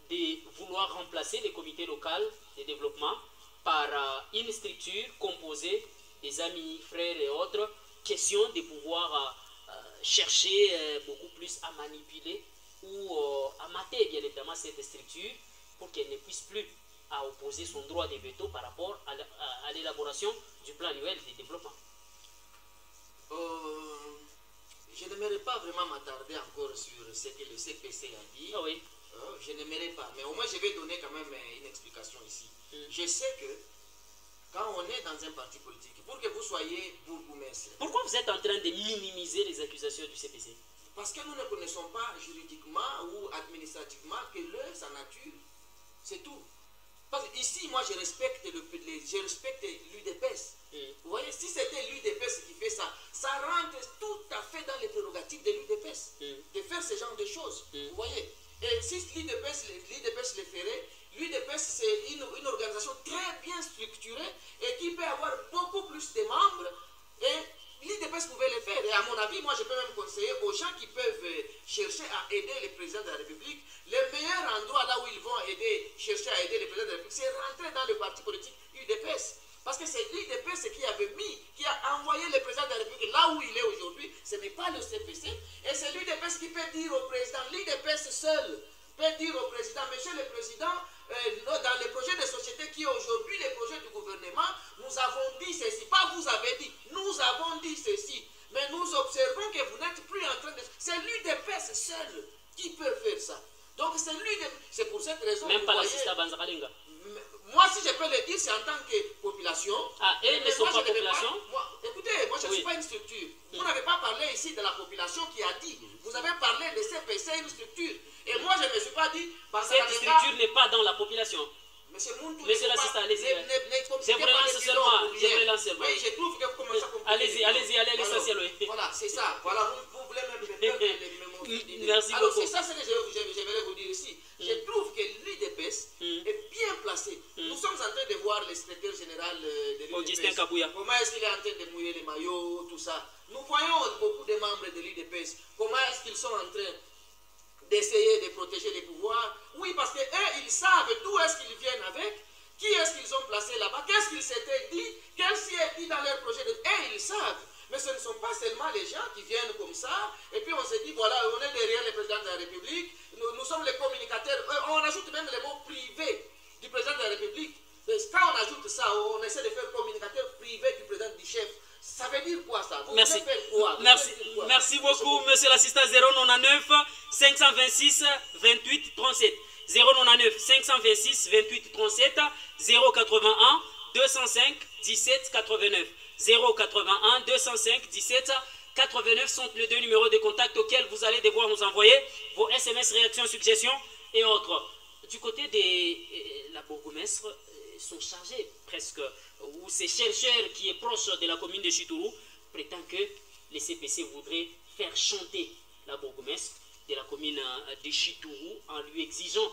Speaker 4: de vouloir remplacer les comités locaux de développement par une structure composée des amis, frères et autres. Question de pouvoir chercher beaucoup plus à manipuler ou à mater bien évidemment cette structure pour qu'elle ne puisse plus à opposer son droit de veto par rapport à l'élaboration du plan annuel de développement.
Speaker 2: Je n'aimerais pas vraiment m'attarder encore sur ce que le CPC a dit.
Speaker 4: Ah oui.
Speaker 2: Je n'aimerais pas, mais au moins je vais donner quand même une explication ici. Je sais que quand on est dans un parti politique, pour que vous soyez bourgmestre...
Speaker 4: Pourquoi vous êtes en train de minimiser les accusations du CPC?
Speaker 2: Parce que nous ne connaissons pas juridiquement ou administrativement que sa nature, c'est tout. Parce que ici, moi, je respecte l'UDPS. Vous voyez, si c'était l'UDPS qui fait ça, ça rentre tout à fait dans les prérogatives de l'UDPS de faire ce genre de choses. Vous voyez. Et si l'UDPS le ferait, l'UDPS c'est une organisation très bien structurée et qui peut avoir beaucoup plus de membres. Et l'UDPS pouvait le faire. Et à mon avis, moi, je peux même conseiller aux gens qui peuvent chercher à aider le président de la République. Le meilleur endroit là où ils vont chercher à aider le président de la République, c'est rentrer dans le parti politique UDPS. Parce que c'est l'UDPS qui a envoyé le président de la République là où il est aujourd'hui. Ce n'est pas le CPC. Et c'est l'UDPS qui peut dire au président, l'UDPS seul peut dire au président, monsieur le président, dans les projets de société qui est aujourd'hui les projets du gouvernement, nous avons dit ceci. Pas vous avez dit, nous avons dit ceci. Mais nous observons que vous n'êtes plus en train de... C'est l'UDPS seul qui peut faire ça. Donc c'est l'UDPS. C'est pour cette raison...
Speaker 4: Même pas l'assistant Banzakalinga.
Speaker 2: Moi, si je peux le dire, c'est en tant que population.
Speaker 4: Ah, et ne sont pas population?
Speaker 2: Écoutez, moi, je ne suis pas une structure. Vous n'avez pas parlé ici de la population qui a dit. Vous avez parlé de CPC, une structure. Et moi, je ne me suis pas dit...
Speaker 4: Cette structure n'est pas dans la population. Monsieur l'assistant, allez-y. Je vous relance seulement.
Speaker 2: Oui, je trouve que vous commencez à comprendre.
Speaker 4: Allez-y, allez à l'essentiel. Oui.
Speaker 2: Voilà, c'est ça. Voilà, vous voulez même me faire
Speaker 4: Merci beaucoup.
Speaker 2: Alors, c'est ça ce que j'aimerais vous dire ici. Je trouve que l'UDPS est bien placé. Nous sommes en train de voir le secrétaire général de l'UDPS. Comment est-ce qu'il est en train de mouiller les maillots, tout ça. Nous voyons beaucoup de membres de l'UDPS. Comment est-ce qu'ils sont en train d'essayer de protéger les pouvoirs? Oui, parce que eux, ils savent d'où est-ce qu'ils viennent avec, qui est-ce qu'ils ont placé là-bas, qu'est-ce qu'ils s'étaient dit, qu'est-ce qui est dit dans leur projet de... Et ils savent. Mais ce ne sont pas seulement les gens qui viennent comme ça, et puis on se dit, voilà, on est derrière le président de la République, nous sommes les communicateurs, on ajoute même les mots privés du président de la République. Mais quand on ajoute ça, on essaie de faire communicateur privé du président du chef. Ça veut dire quoi ça?
Speaker 4: Merci.
Speaker 2: Faire quoi?
Speaker 4: Merci beaucoup, monsieur l'assistant. 099 526 28 37. 099 526 28 37. 081 205 17 89. 081 205 17 89 sont les deux numéros de contact auxquels vous allez devoir nous envoyer vos SMS, réactions, suggestions et autres. Du côté de la bourgmestre, sont chargés presque, ou ces chercheurs qui est proche de la commune de Chitourou prétendent que les CPC voudraient faire chanter la bourgmestre de la commune de Chitourou en lui exigeant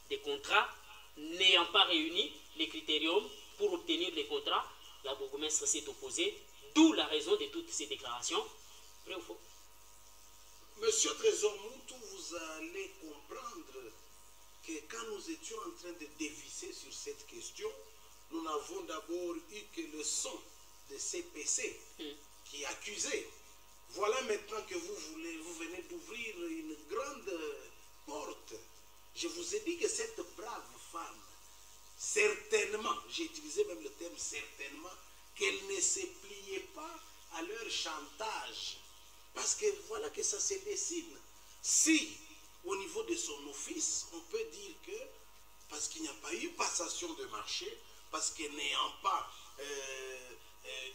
Speaker 4: des contrats n'ayant pas réuni les critériums pour obtenir les contrats. La bourgmestre s'est opposée, d'où la raison de toutes ces déclarations. Vrai ou faux?
Speaker 3: Monsieur Trésor Moutou, vous allez comprendre que quand nous étions en train de dévisser sur cette question, nous n'avons d'abord eu que le son de CPC qui accusait. Voilà maintenant que vous venez d'ouvrir une grande porte. Je vous ai dit que cette brave femme, certainement, j'ai utilisé même le terme certainement, qu'elle ne se pliait pas à leur chantage. Parce que voilà que ça se dessine. Si, au niveau de son office, on peut dire que, parce qu'il n'y a pas eu passation de marché, parce que n'ayant pas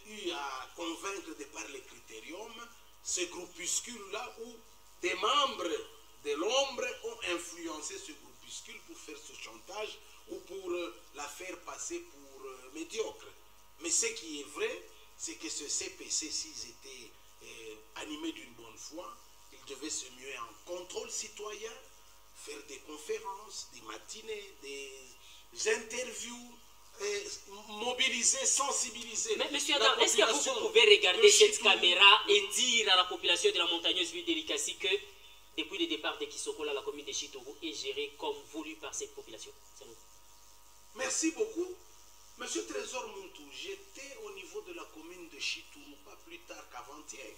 Speaker 3: eu à convaincre de par les critériums, ce groupuscule-là où des membres de l'ombre ont influencé ce groupuscule pour faire ce chantage ou pour la faire passer pour médiocre. Mais ce qui est vrai, c'est que ce CPC, s'ils étaient animés d'une bonne foi, ils devaient se muer en contrôle citoyen, faire des conférences, des matinées, des interviews, mobiliser, sensibiliser.
Speaker 4: Mais monsieur Adam, est-ce que vous pouvez regarder cette caméra et dire à la population de la montagneuse ville d'Elikasi que depuis le départ de Kisokola, la commune de Chitourou est gérée comme voulu par cette population?
Speaker 3: Merci beaucoup. Monsieur Trésor Muntu, j'étais au niveau de la commune de Chitourou, pas plus tard qu'avant-hier.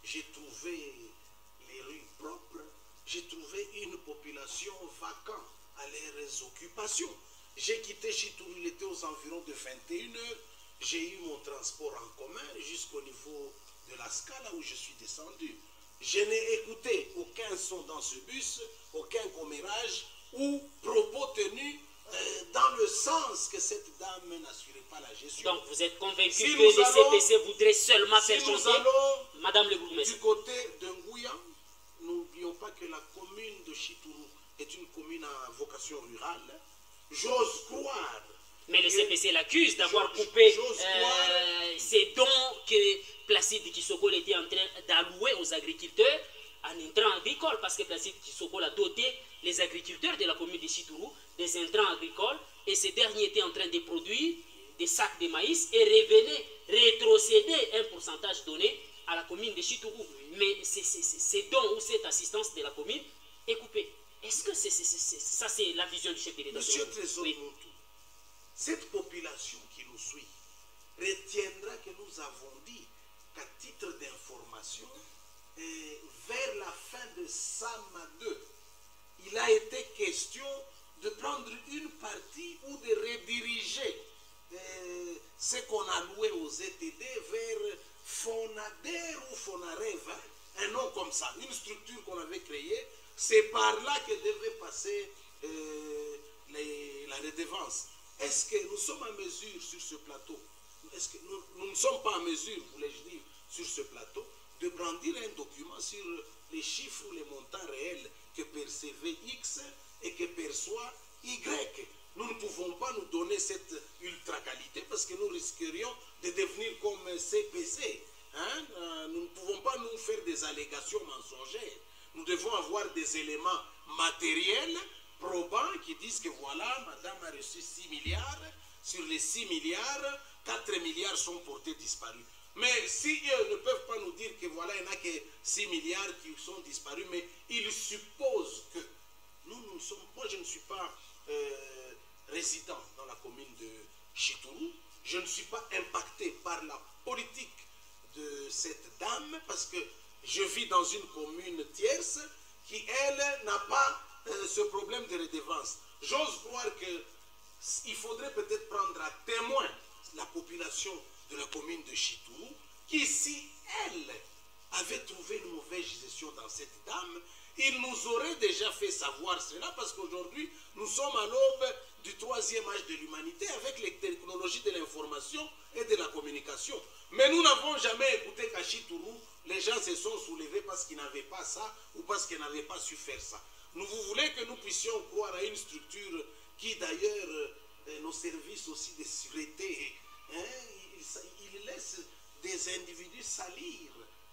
Speaker 3: J'ai trouvé les rues propres, j'ai trouvé une population vacante à leurs occupations. J'ai quitté Chitourou, il était aux environs de 21h. J'ai eu mon transport en commun jusqu'au niveau de la Scala où je suis descendu. Je n'ai écouté aucun son dans ce bus, aucun commérage ou propos tenus dans le sens que cette dame n'assurait pas la gestion.
Speaker 4: Donc vous êtes convaincu que les CPC voudraient seulement faire chanter Madame le bourgmestre?
Speaker 3: Du côté de Ngouya, n'oublions pas que la commune de Chitourou est une commune à vocation rurale. J'ose croire.
Speaker 4: Mais le CPC l'accuse d'avoir coupé ces dons que Placide Kisokol était en train d'allouer aux agriculteurs en intrants agricoles, parce que Placide Kisokol a doté les agriculteurs de la commune de Chitourou des intrants agricoles, et ces derniers étaient en train de produire des sacs de maïs et revenaient rétrocéder un pourcentage donné à la commune de Chitourou. Mais ces dons ou cette assistance de la commune est coupée. Est-ce que ça c'est la vision du chef de l'État?
Speaker 3: Monsieur Trésor Muntu, cette population qui nous suit retiendra que nous avons dit qu'à titre d'information, vers la fin de Sama 2, il a été question de prendre une partie ou de rediriger ce qu'on a loué aux ETD vers Fonader ou Fonarev, un nom comme ça, une structure qu'on avait créée. C'est par là que devait passer la redevance. Est-ce que nous sommes en mesure sur ce plateau, est-ce que nous ne sommes pas en mesure, voulais-je dire, sur ce plateau, de brandir un document sur les chiffres ou les montants réels que percevait X et que perçoit Y? Nous ne pouvons pas nous donner cette ultra-qualité parce que nous risquerions de devenir comme CPC. Nous ne pouvons pas nous faire des allégations mensongères. Nous devons avoir des éléments matériels probants qui disent que voilà, madame a reçu 6 milliards. Sur les 6 milliards, 4 milliards sont portés disparus. Mais si eux ne peuvent pas nous dire que voilà, il n'y en a que 6 milliards qui sont disparus, mais ils supposent que nous sommes. Moi, je ne suis pas résident dans la commune de Chitourou. Je ne suis pas impacté par la politique de cette dame parce que je vis dans une commune tierce qui, elle, n'a pas ce problème de redevance. J'ose croire qu'il faudrait peut-être prendre à témoin la population de la commune de Chitourou, qui, si elle avait trouvé une mauvaise gestion dans cette dame, il nous aurait déjà fait savoir cela, parce qu'aujourd'hui, nous sommes à l'aube du 3e âge de l'humanité avec les technologies de l'information et de la communication. Mais nous n'avons jamais écouté qu'à Chitourou, les gens se sont soulevés parce qu'ils n'avaient pas ça ou parce qu'ils n'avaient pas su faire ça. Vous voulez que nous puissions croire à une structure qui, d'ailleurs, nos services aussi de sûreté, ils laissent des individus salir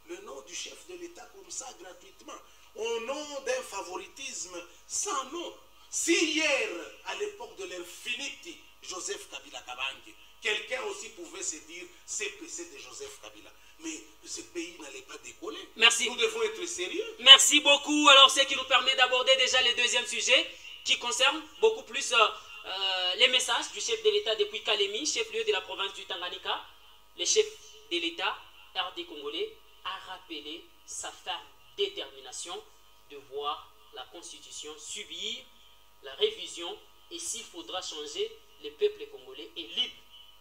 Speaker 3: le nom du chef de l'État comme ça gratuitement, au nom d'un favoritisme sans nom. Si hier, à l'époque de l'infinity Joseph Kabila Kabange, quelqu'un aussi pouvait se dire CPC de Joseph Kabila, mais ce pays n'allait pas décoller.
Speaker 4: Merci.
Speaker 3: Nous devons être sérieux.
Speaker 4: Merci beaucoup. Alors, ce qui nous permet d'aborder déjà le deuxième sujet, qui concerne beaucoup plus les messages du chef de l'État depuis Kalemi, chef-lieu de la province du Tanganyika. Le chef de l'État, RD Congolais, a rappelé sa ferme détermination de voir la Constitution subir la révision, et s'il faudra changer, le peuple congolais est libre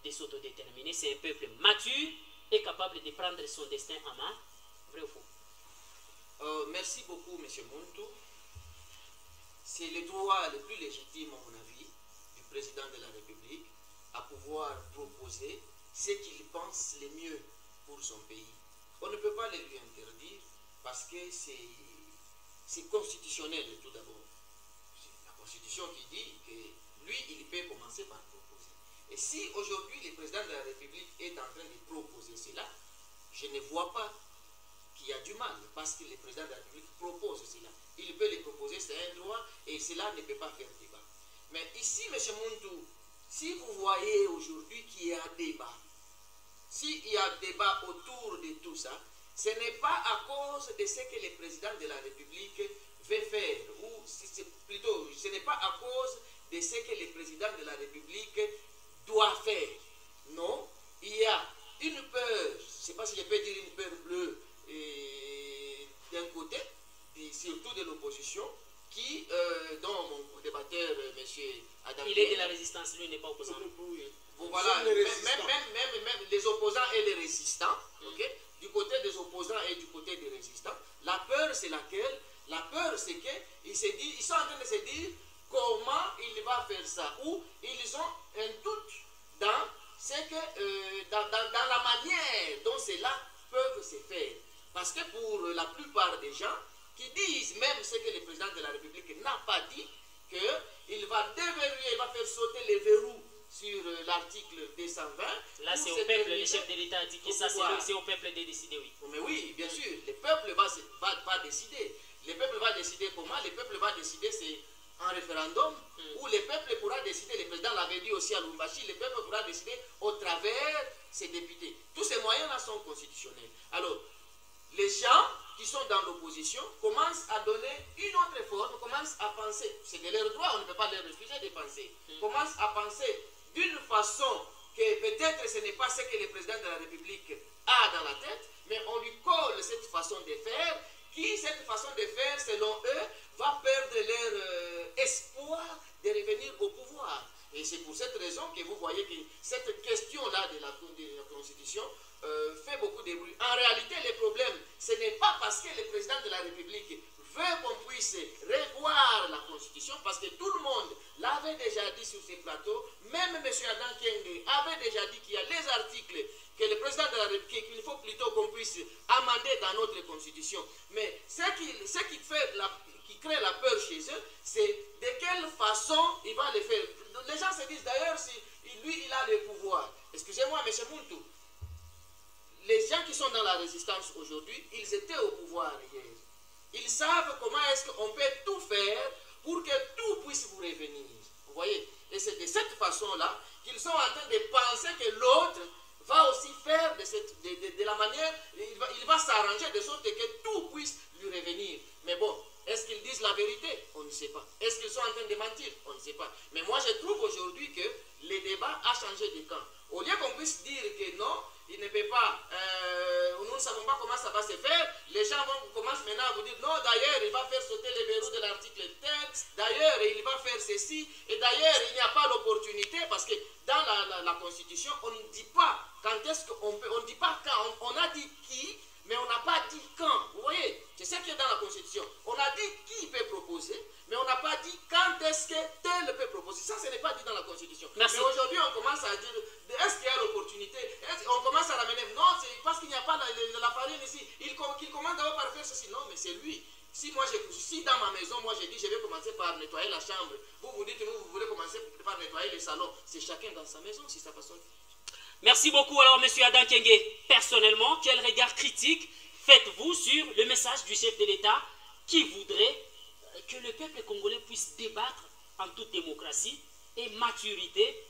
Speaker 4: de s'autodéterminer. C'est un peuple mature et capable de prendre son destin en main. Vrai ou faux?
Speaker 2: Merci beaucoup, M. Muntu. C'est le droit le plus légitime, à mon avis, du président de la République à pouvoir proposer ce qu'il pense le mieux pour son pays. On ne peut pas le lui interdire parce que c'est constitutionnel tout d'abord. C'est la Constitution qui dit que lui, il peut commencer par proposer. Et si aujourd'hui le président de la République est en train de proposer cela, je ne vois pas qu'il y a du mal parce que le président de la République propose cela. Il peut le proposer, c'est un droit et cela ne peut pas faire débat. Mais ici, M. Muntu, si vous voyez aujourd'hui qu'il y a débat, s'il y a débat autour de tout ça, ce n'est pas à cause de ce que le président de la République veut faire, ou plutôt, ce n'est pas à cause de ce que le président de la République doit faire. Non, il y a une peur, je ne sais pas si je peux dire une peur bleue d'un côté, surtout de l'opposition, qui, dont mon débatteur, M. Adam,
Speaker 4: il est de la résistance, lui n'est pas opposant.
Speaker 2: Voilà, même les opposants et les résistants, okay? Du côté des opposants et du côté des résistants, la peur c'est laquelle? La peur c'est qu'ils sont en train de se dire comment il va faire ça, ou ils ont un doute dans, dans la manière dont cela peut se faire. Parce que pour la plupart des gens qui disent même ce que le président de la République n'a pas dit, qu'il va déverrouiller, il va faire sauter les verrous sur l'article 220.
Speaker 4: Là, c'est au peuple, le chef de l'État a dit que ça, c'est au peuple de décider, oui.
Speaker 2: Mais oui, bien sûr, le peuple va décider. Le peuple va décider comment? Le peuple va décider, c'est un référendum où le peuple pourra décider. Le président l'avait dit aussi à Lumbashi, le peuple pourra décider au travers ses députés. Tous ces moyens-là sont constitutionnels. Alors, les gens qui sont dans l'opposition commencent à donner une autre forme, commencent à penser, c'est de leur droit, on ne peut pas leur refuser de penser, commencent à penser d'une façon que peut-être ce n'est pas ce que le président de la République a dans la tête, mais on lui colle cette façon de faire, qui, cette façon de faire, selon eux, va perdre leur espoir de revenir au pouvoir. Et c'est pour cette raison que vous voyez que cette question-là de la Constitution fait beaucoup de bruit. En réalité, le problème, ce n'est pas parce que le président de la République veut qu'on puisse revoir la Constitution, parce que tout le monde l'avait déjà dit sur ces plateaux, même M. Adam Kenge avait déjà dit qu'il y a les articles que le président de la République, qu'il faut plutôt qu'on puisse amender dans notre Constitution. Mais ce qui crée la peur chez eux, c'est de quelle façon il va le faire. Les gens se disent d'ailleurs, si lui, il a le pouvoir. Excusez-moi, M. Muntu, les gens qui sont dans la résistance aujourd'hui, ils étaient au pouvoir hier. Ils savent comment est-ce qu'on peut tout faire pour que tout puisse vous revenir. Vous voyez? Et c'est de cette façon-là qu'ils sont en train de penser que l'autre va aussi faire de la manière, il va s'arranger de sorte que tout puisse lui revenir. Mais bon, est-ce qu'ils disent la vérité? On ne sait pas. Est-ce qu'ils sont en train de mentir? On ne sait pas. Mais moi, je trouve aujourd'hui que le débat a changé de camp. Au lieu qu'on puisse dire que non, il ne peut pas, nous ne savons pas comment ça va se faire, les gens commencent maintenant à vous dire non, d'ailleurs, il va faire sauter les verrous de l'article 10, d'ailleurs, il va faire ceci, et d'ailleurs, il n'y a pas l'opportunité, parce que dans la Constitution, on ne dit pas quand est-ce qu'on peut, on ne dit pas quand, on a dit qui, mais on n'a pas dit quand. Vous voyez, c'est ce qui est dans la Constitution. On a dit qui peut proposer, mais on n'a pas dit quand est-ce que tel peut proposer. Ça, ce n'est pas dit dans la Constitution.
Speaker 4: Merci.
Speaker 2: Mais aujourd'hui, on commence à dire, est-ce qu'il y a l'opportunité? On commence à ramener, non, c'est parce qu'il n'y a pas la farine ici. Il commence d'abord par faire ceci. Non, mais c'est lui. Si dans ma maison, moi j'ai dit, je vais commencer par nettoyer la chambre. Vous dites, vous voulez commencer par nettoyer le salon. C'est chacun dans sa maison, c'est sa façon.
Speaker 4: Merci beaucoup. Alors, M. Adam Kenge, personnellement, quel regard critique faites-vous sur le message du chef de l'État qui voudrait que le peuple congolais puisse débattre en toute démocratie et maturité,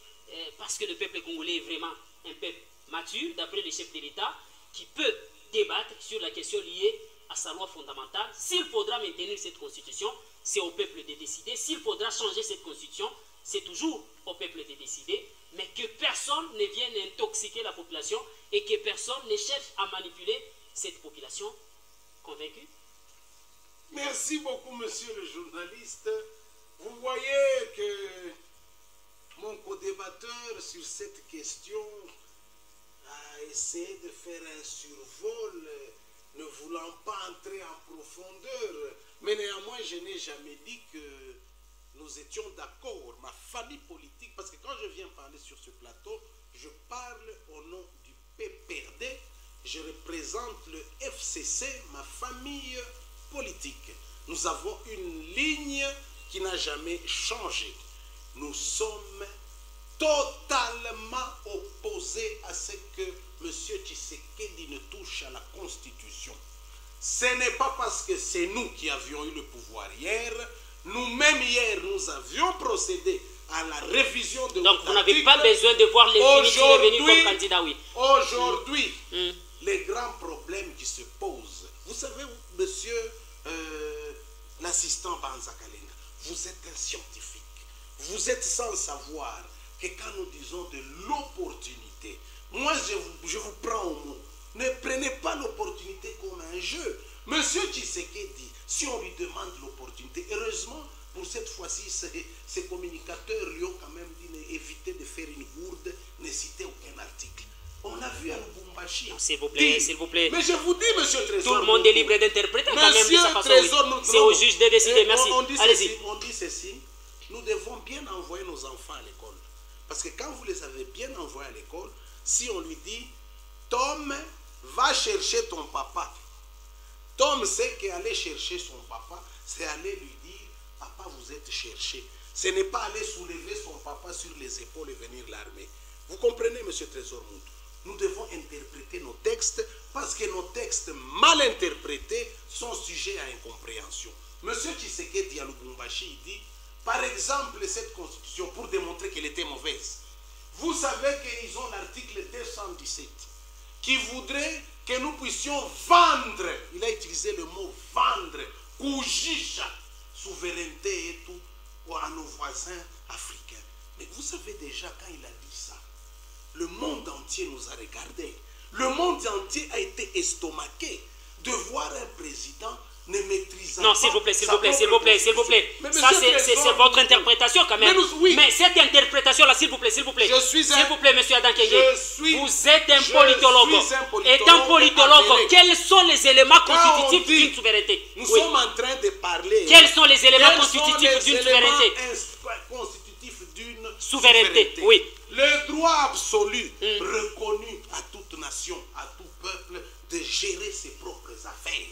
Speaker 4: parce que le peuple congolais est vraiment un peuple mature, d'après le chef de l'État, qui peut débattre sur la question liée à sa loi fondamentale. S'il faudra maintenir cette constitution, c'est au peuple de décider. S'il faudra changer cette constitution, c'est toujours au peuple de décider, mais que personne ne vienne intoxiquer la population et que personne ne cherche à manipuler cette population convaincue.
Speaker 3: Merci beaucoup, monsieur le journaliste. Vous voyez que mon co-débatteur sur cette question a essayé de faire un survol, ne voulant pas entrer en profondeur. Mais néanmoins, je n'ai jamais dit que nous étions d'accord, ma famille politique, parce que quand je viens parler sur ce plateau, je parle au nom du PPRD, je représente le FCC, ma famille politique. Nous avons une ligne qui n'a jamais changé. Nous sommes totalement opposés à ce que M. Tshisekedi ne touche à la Constitution. Ce n'est pas parce que c'est nous qui avions eu le pouvoir hier. Nous-mêmes hier, nous avions procédé à la révision de
Speaker 4: Donc vous n'avez pas besoin de voir les venus comme candidat, oui.
Speaker 3: Aujourd'hui, les grands problèmes qui se posent. Vous savez, monsieur l'assistant Banza Kalenga, vous êtes un scientifique. Vous êtes sans savoir que quand nous disons de l'opportunité, moi je vous prends au mot. Ne prenez pas l'opportunité comme un jeu. Monsieur Tshisekedi, si on lui demande l'opportunité, heureusement, pour cette fois-ci, ces communicateurs lui ont quand même dit d'éviter de faire une gourde, ne citer aucun article. On a vu à Lubumbashi.
Speaker 4: S'il vous plaît, s'il vous plaît.
Speaker 3: Mais je vous dis, monsieur Trésor.
Speaker 4: Tout le monde est libre d'interpréter quand même de sa façon. Oui. C'est au juge de décider. Merci. Allez-y.
Speaker 3: On dit ceci, nous devons bien envoyer nos enfants à l'école. Parce que quand vous les avez bien envoyés à l'école, si on lui dit, Tom, va chercher ton papa. Tom sait qu'aller chercher son papa, c'est aller lui dire, papa, vous êtes cherché. Ce n'est pas aller soulever son papa sur les épaules et venir l'armer. Vous comprenez, monsieur Trésor Moutou? Nous devons interpréter nos textes parce que nos textes mal interprétés sont sujets à incompréhension. Monsieur Tshisekedi à Lubumbashi dit, par exemple, cette constitution, pour démontrer qu'elle était mauvaise, vous savez qu'ils ont l'article 217 qui voudrait que nous puissions vendre, il a utilisé le mot vendre, kujisha, souveraineté et tout, à nos voisins africains. Mais vous savez déjà, quand il a dit ça, le monde entier nous a regardés. Le monde entier a été estomaqué de voir un président ne maîtrisant pas.
Speaker 4: Non, s'il vous plaît, s'il vous plaît, s'il vous plaît, s'il vous plaît. Ça, c'est votre interprétation quand même. Mais cette interprétation-là, s'il vous plaît, s'il vous plaît. S'il vous plaît, monsieur Adam Kenge. Vous êtes un politologue. Étant politologue, quels sont les éléments constitutifs d'une souveraineté?
Speaker 3: Nous sommes en train de parler.
Speaker 4: Quels sont les éléments constitutifs d'une souveraineté?
Speaker 3: Constitutifs d'une
Speaker 4: souveraineté, oui.
Speaker 3: Le droit absolu reconnu à toute nation, à tout peuple, de gérer ses propres affaires.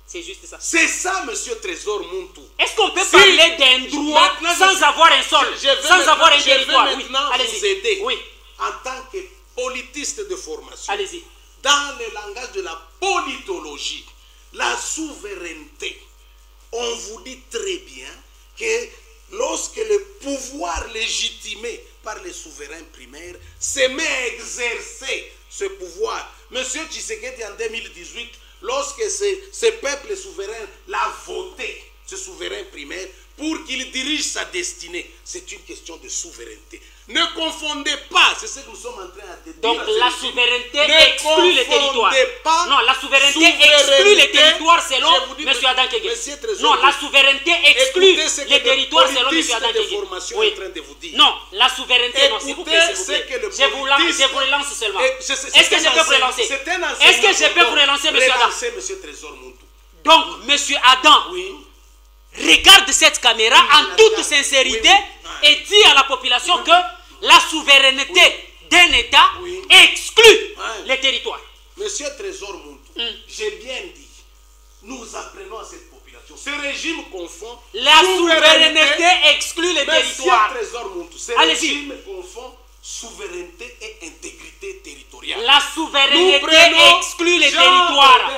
Speaker 4: C'est juste ça.
Speaker 3: C'est ça, monsieur Trésor Moutou.
Speaker 4: Est-ce qu'on peut parler d'un droit sans avoir un sol, sans avoir un territoire?
Speaker 3: Je vais maintenant vous aider.
Speaker 4: Oui.
Speaker 3: En tant que politiste de formation.
Speaker 4: Allez-y.
Speaker 3: Dans le langage de la politologie, la souveraineté, on vous dit très bien que lorsque le pouvoir légitimé par les souverains primaires se met à exercer ce pouvoir. Monsieur Tshisekedi en 2018, lorsque ce peuple souverain l'a voté, ce souverain primaire, pour qu'il dirige sa destinée, c'est une question de souveraineté. Ne confondez pas, c'est ce que nous sommes en train de dire.
Speaker 4: Donc la souveraineté exclut les territoires. Non, la souveraineté exclut les territoires selon M. Adam Kenge. Non, la souveraineté exclut les territoires selon M. Adam Kenge. Oui. Non, la souveraineté, non, s'il vous plaît, s'il vous plaît. Je vous relance seulement. Est-ce que je peux vous relancer? Est-ce que je peux vous relancer, M. Adam? Donc, M. Adam, regarde cette caméra en toute sincérité et dit à la population que la souveraineté d'un État exclut les territoires.
Speaker 3: Monsieur Trésor Moutou, j'ai bien dit, nous apprenons à cette population. Ce régime confond
Speaker 4: la souveraineté exclut les territoires.
Speaker 3: Monsieur Trésor Moutou, ce régime confond souveraineté et intégrité territoriale.
Speaker 4: La souveraineté exclut les territoires.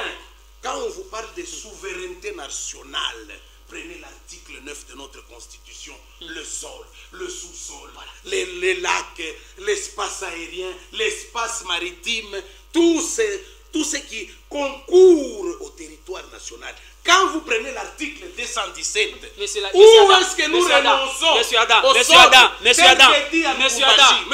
Speaker 3: Quand on vous parle de souveraineté nationale, prenez l'article 9 de notre Constitution, le sol, le sous-sol, les lacs, l'espace aérien, l'espace maritime, tout ce qui concourt au territoire national. Quand vous prenez l'article 217, où est-ce que nous renonçons?
Speaker 4: Monsieur Adam,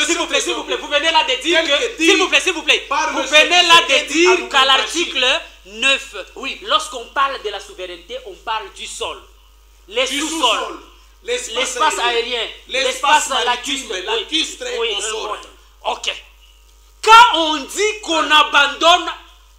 Speaker 4: s'il vous plaît, vous venez là de dire que, s'il vous plaît, vous venez là de dire qu'à l'article 9, lorsqu'on parle de la souveraineté, on parle du sol. Les sous-sols, l'espace aérien, l'espace lacustre et consort. Ok. Quand on dit qu'on abandonne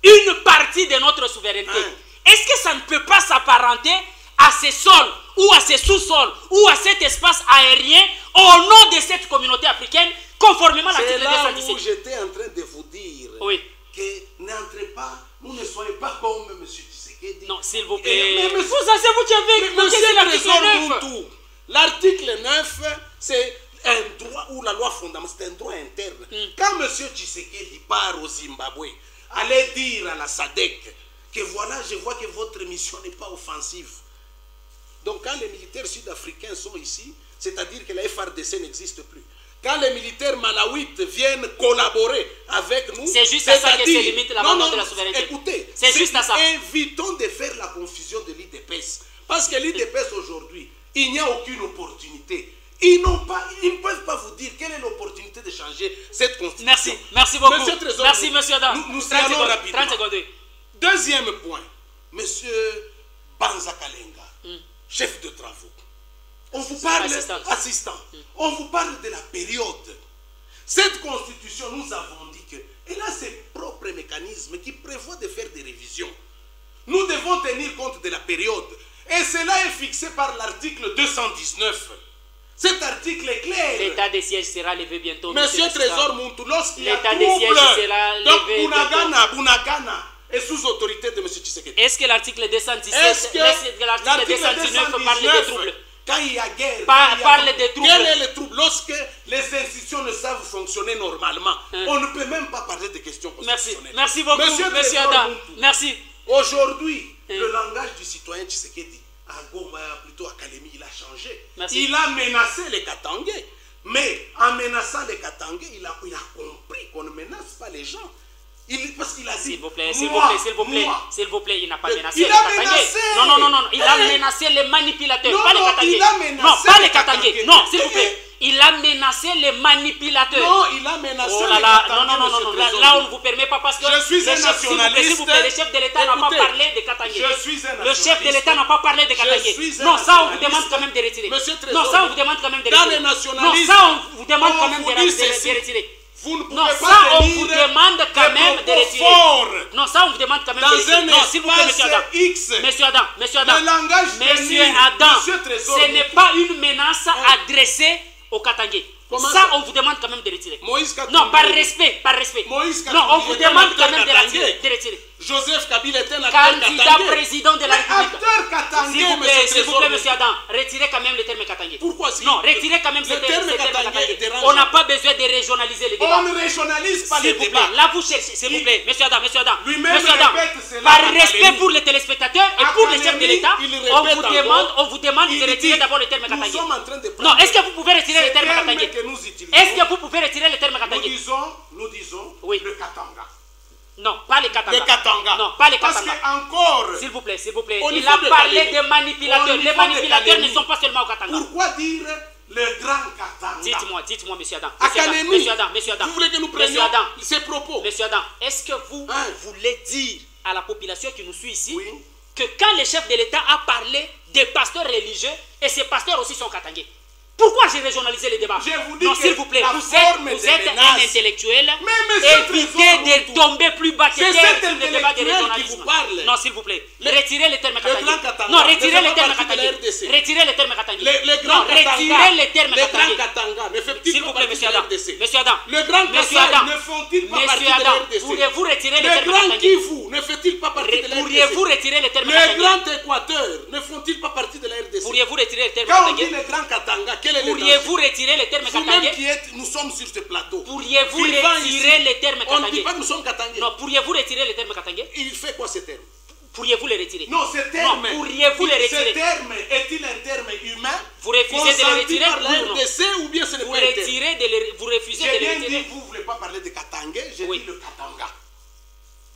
Speaker 4: une partie de notre souveraineté, est-ce que ça ne peut pas s'apparenter à ces sols ou à ces sous-sols, ou à cet espace aérien, au nom de cette communauté africaine, conformément à l'article 217.
Speaker 3: C'est là où j'étais en train de vous dire
Speaker 4: Oui.
Speaker 3: que n'entrez pas, nous ne soyons pas comme M. Tshisekedi.
Speaker 4: Non, s'il vous plaît.
Speaker 3: Mais
Speaker 4: c'est vous qui avez évoqué l'article 9.
Speaker 3: L'article 9, c'est un droit ou la loi fondamentale, c'est un droit interne. Quand M. Tshisekedi part au Zimbabwe, allez dire à la SADC que voilà, je vois que votre mission n'est pas offensive. Donc quand les militaires sud-africains sont ici, c'est-à-dire que la FRDC n'existe plus. Quand les militaires malawites viennent collaborer avec nous,
Speaker 4: c'est juste à ça que se limite l'abandon de la souveraineté.
Speaker 3: Écoutez,
Speaker 4: c'est juste à ça.
Speaker 3: Évitons de faire la confusion de l'IDPS. Parce que l'IDPS aujourd'hui, il n'y a aucune opportunité. Ils ne peuvent pas vous dire quelle est l'opportunité de changer cette constitution.
Speaker 4: Merci beaucoup.
Speaker 3: Monsieur Trésor,
Speaker 4: merci, monsieur Adam.
Speaker 3: Nous allons rapidement.
Speaker 4: 30 secondes.
Speaker 3: Deuxième point, monsieur Banza Kalenga, chef de travaux. On vous parle, assistant. On vous parle de la période. Cette constitution, nous avons dit qu'elle a ses propres mécanismes qui prévoient de faire des révisions. Nous devons tenir compte de la période. Et cela est fixé par l'article 219. Cet article est clair.
Speaker 4: L'état des sièges sera levé bientôt.
Speaker 3: Monsieur Trésor Muntu, lorsqu'il y a
Speaker 4: l'état des sièges sera levé
Speaker 3: donc Bunagana est sous autorité de M. Tshisekedi.
Speaker 4: Est-ce que l'article 217, l'article 219 parle des troubles?
Speaker 3: Quand il y a guerre,
Speaker 4: parle des troubles.
Speaker 3: Quel est le trouble? Lorsque les institutions ne savent fonctionner normalement, on ne peut même pas parler de questions constitutionnelles.
Speaker 4: Merci beaucoup, monsieur Adam. Merci.
Speaker 3: Aujourd'hui, le langage du citoyen Tshisekedi, à Goma, plutôt à Kalemi, il a changé.
Speaker 4: Merci.
Speaker 3: Il a menacé les Katangais. Mais en menaçant les Katangais, il a compris qu'on ne menace pas les gens. Parce qu'il a dit,
Speaker 4: s'il vous plaît, il n'a pas menacé
Speaker 3: les
Speaker 4: Katangais. Non, il a menacé les manipulateurs, pas les Katangais. Non, pas les Katangais. Non, s'il vous plaît. Il a menacé les manipulateurs.
Speaker 3: Non, il a menacé
Speaker 4: les Katangais. Non. Là, on ne vous permet pas parce que
Speaker 3: je suis un nationaliste.
Speaker 4: S'il vous plaît, le chef de l'État n'a pas parlé de Katangais.
Speaker 3: Je suis un nationaliste.
Speaker 4: Le chef de l'État n'a pas parlé de Katangais. Non, ça, on vous demande quand même de retirer. Non, ça, on vous demande quand même de retirer.
Speaker 3: Dans les nationalistes,
Speaker 4: non, ça, on vous demande quand même de retirer.
Speaker 3: Vous ne pouvez
Speaker 4: non,
Speaker 3: pas
Speaker 4: ça, on vous demande quand même de retirer. Non, ça, on vous demande quand même de retirer. Non, s'il vous plaît, monsieur Adam. Monsieur Adam.
Speaker 3: Le langage
Speaker 4: monsieur Adam, ce n'est pas une menace adressée aux Katangais. Ça, on vous demande quand même de retirer. Non, par respect. Non, on vous demande quand même de retirer.
Speaker 3: Joseph Kabila était un acteur
Speaker 4: candidat président de la République. S'il vous plaît, monsieur Adam, retirez quand même le terme Katangais.
Speaker 3: Pourquoi
Speaker 4: non, retirez quand même ce terme Katangais. On n'a pas besoin de régionaliser les débats.
Speaker 3: On ne régionalise pas les débats.
Speaker 4: Là, vous cherchez, s'il vous plaît, monsieur Adam.
Speaker 3: Lui-même
Speaker 4: répète cela. Par respect pour les téléspectateurs et pour les chefs de l'État, on vous demande de retirer d'abord le terme Katangais. Non, est-ce que vous pouvez retirer le terme Katangais? Est-ce que vous pouvez retirer le terme Katangais?
Speaker 3: Nous disons
Speaker 4: oui.
Speaker 3: Le Katanga.
Speaker 4: Non, pas les Katanga.
Speaker 3: Le Katanga.
Speaker 4: Non, pas les Katanga.
Speaker 3: Parce que encore.
Speaker 4: S'il vous plaît. Il a parlé des manipulateurs. Les manipulateurs ne sont pas seulement au Katanga.
Speaker 3: Pourquoi dire le grand Katanga?
Speaker 4: Dites-moi, monsieur Adam.
Speaker 3: Monsieur
Speaker 4: Adam.
Speaker 3: Vous voulez que nous prenions ces propos?
Speaker 4: Monsieur Adam, est-ce que vous voulez dire à la population qui nous suit ici
Speaker 3: oui.
Speaker 4: que quand le chef de l'État a parlé des pasteurs religieux, et ces pasteurs aussi sont Katangais? Pourquoi j'ai régionalisé les débats?
Speaker 3: Je vous dis
Speaker 4: non, s'il vous plaît, vous êtes un intellectuel.
Speaker 3: Évitez
Speaker 4: de tomber plus bas que
Speaker 3: c'est
Speaker 4: le débat de régionalisme.
Speaker 3: Qui vous parle.
Speaker 4: Non, s'il vous plaît. Retirez les termes Katangais.
Speaker 3: Non,
Speaker 4: retirez les termes Katangais. Retirez les termes Katangais. Non, retirez les termes Katangais. S'il vous plaît, monsieur Adam. Monsieur Adam.
Speaker 3: Le grand Katanga ne font-ils pas partie de la RDC?
Speaker 4: Pourriez-vous retirer les termes
Speaker 3: Katangais? Le grand Kivu ne fait-il pas partie de la RDC?
Speaker 4: Pourriez-vous retirer les termes Katangais?
Speaker 3: Le grand Équateur ne font-ils pas partie de la RDC?
Speaker 4: Pourriez-vous retirer les termes
Speaker 3: Katangais? Quand on
Speaker 4: Katangais?
Speaker 3: dit le grand Katanga,
Speaker 4: pourriez-vous retirer les termes Katangais?
Speaker 3: Nous sommes sur ce plateau.
Speaker 4: Pourriez-vous retirer les termes Katangais?
Speaker 3: On ne dit pas que nous sommes Katangais.
Speaker 4: Non, pourriez-vous retirer les termes Katangais?
Speaker 3: Il fait quoi ce terme?
Speaker 4: Pourriez-vous les retirer?
Speaker 3: Non, ce terme.
Speaker 4: Non, pourriez-vous les retirer?
Speaker 3: Ce terme est-il un terme humain?
Speaker 4: Vous refusez de les retirer
Speaker 3: par la RDC ou bien ce n'est pas un terme?
Speaker 4: Vous refusez de les retirer?
Speaker 3: Vous ne voulez pas parler de Katangais, j'ai dit le Katanga.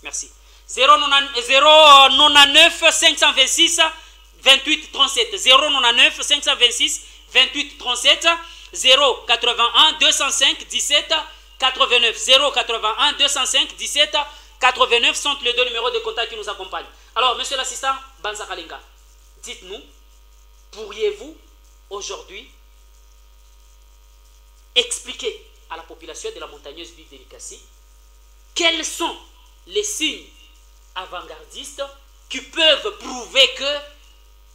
Speaker 4: Merci. 099 526 28 37 099 526 28 37 081 205 17 89 081 205 17 89 sont les deux numéros de contact qui nous accompagnent. Alors, monsieur l'assistant Banza Kalenga, dites-nous, pourriez-vous aujourd'hui expliquer à la population de la montagneuse ville de Likasi quels sont les signes avant-gardistes qui peuvent prouver que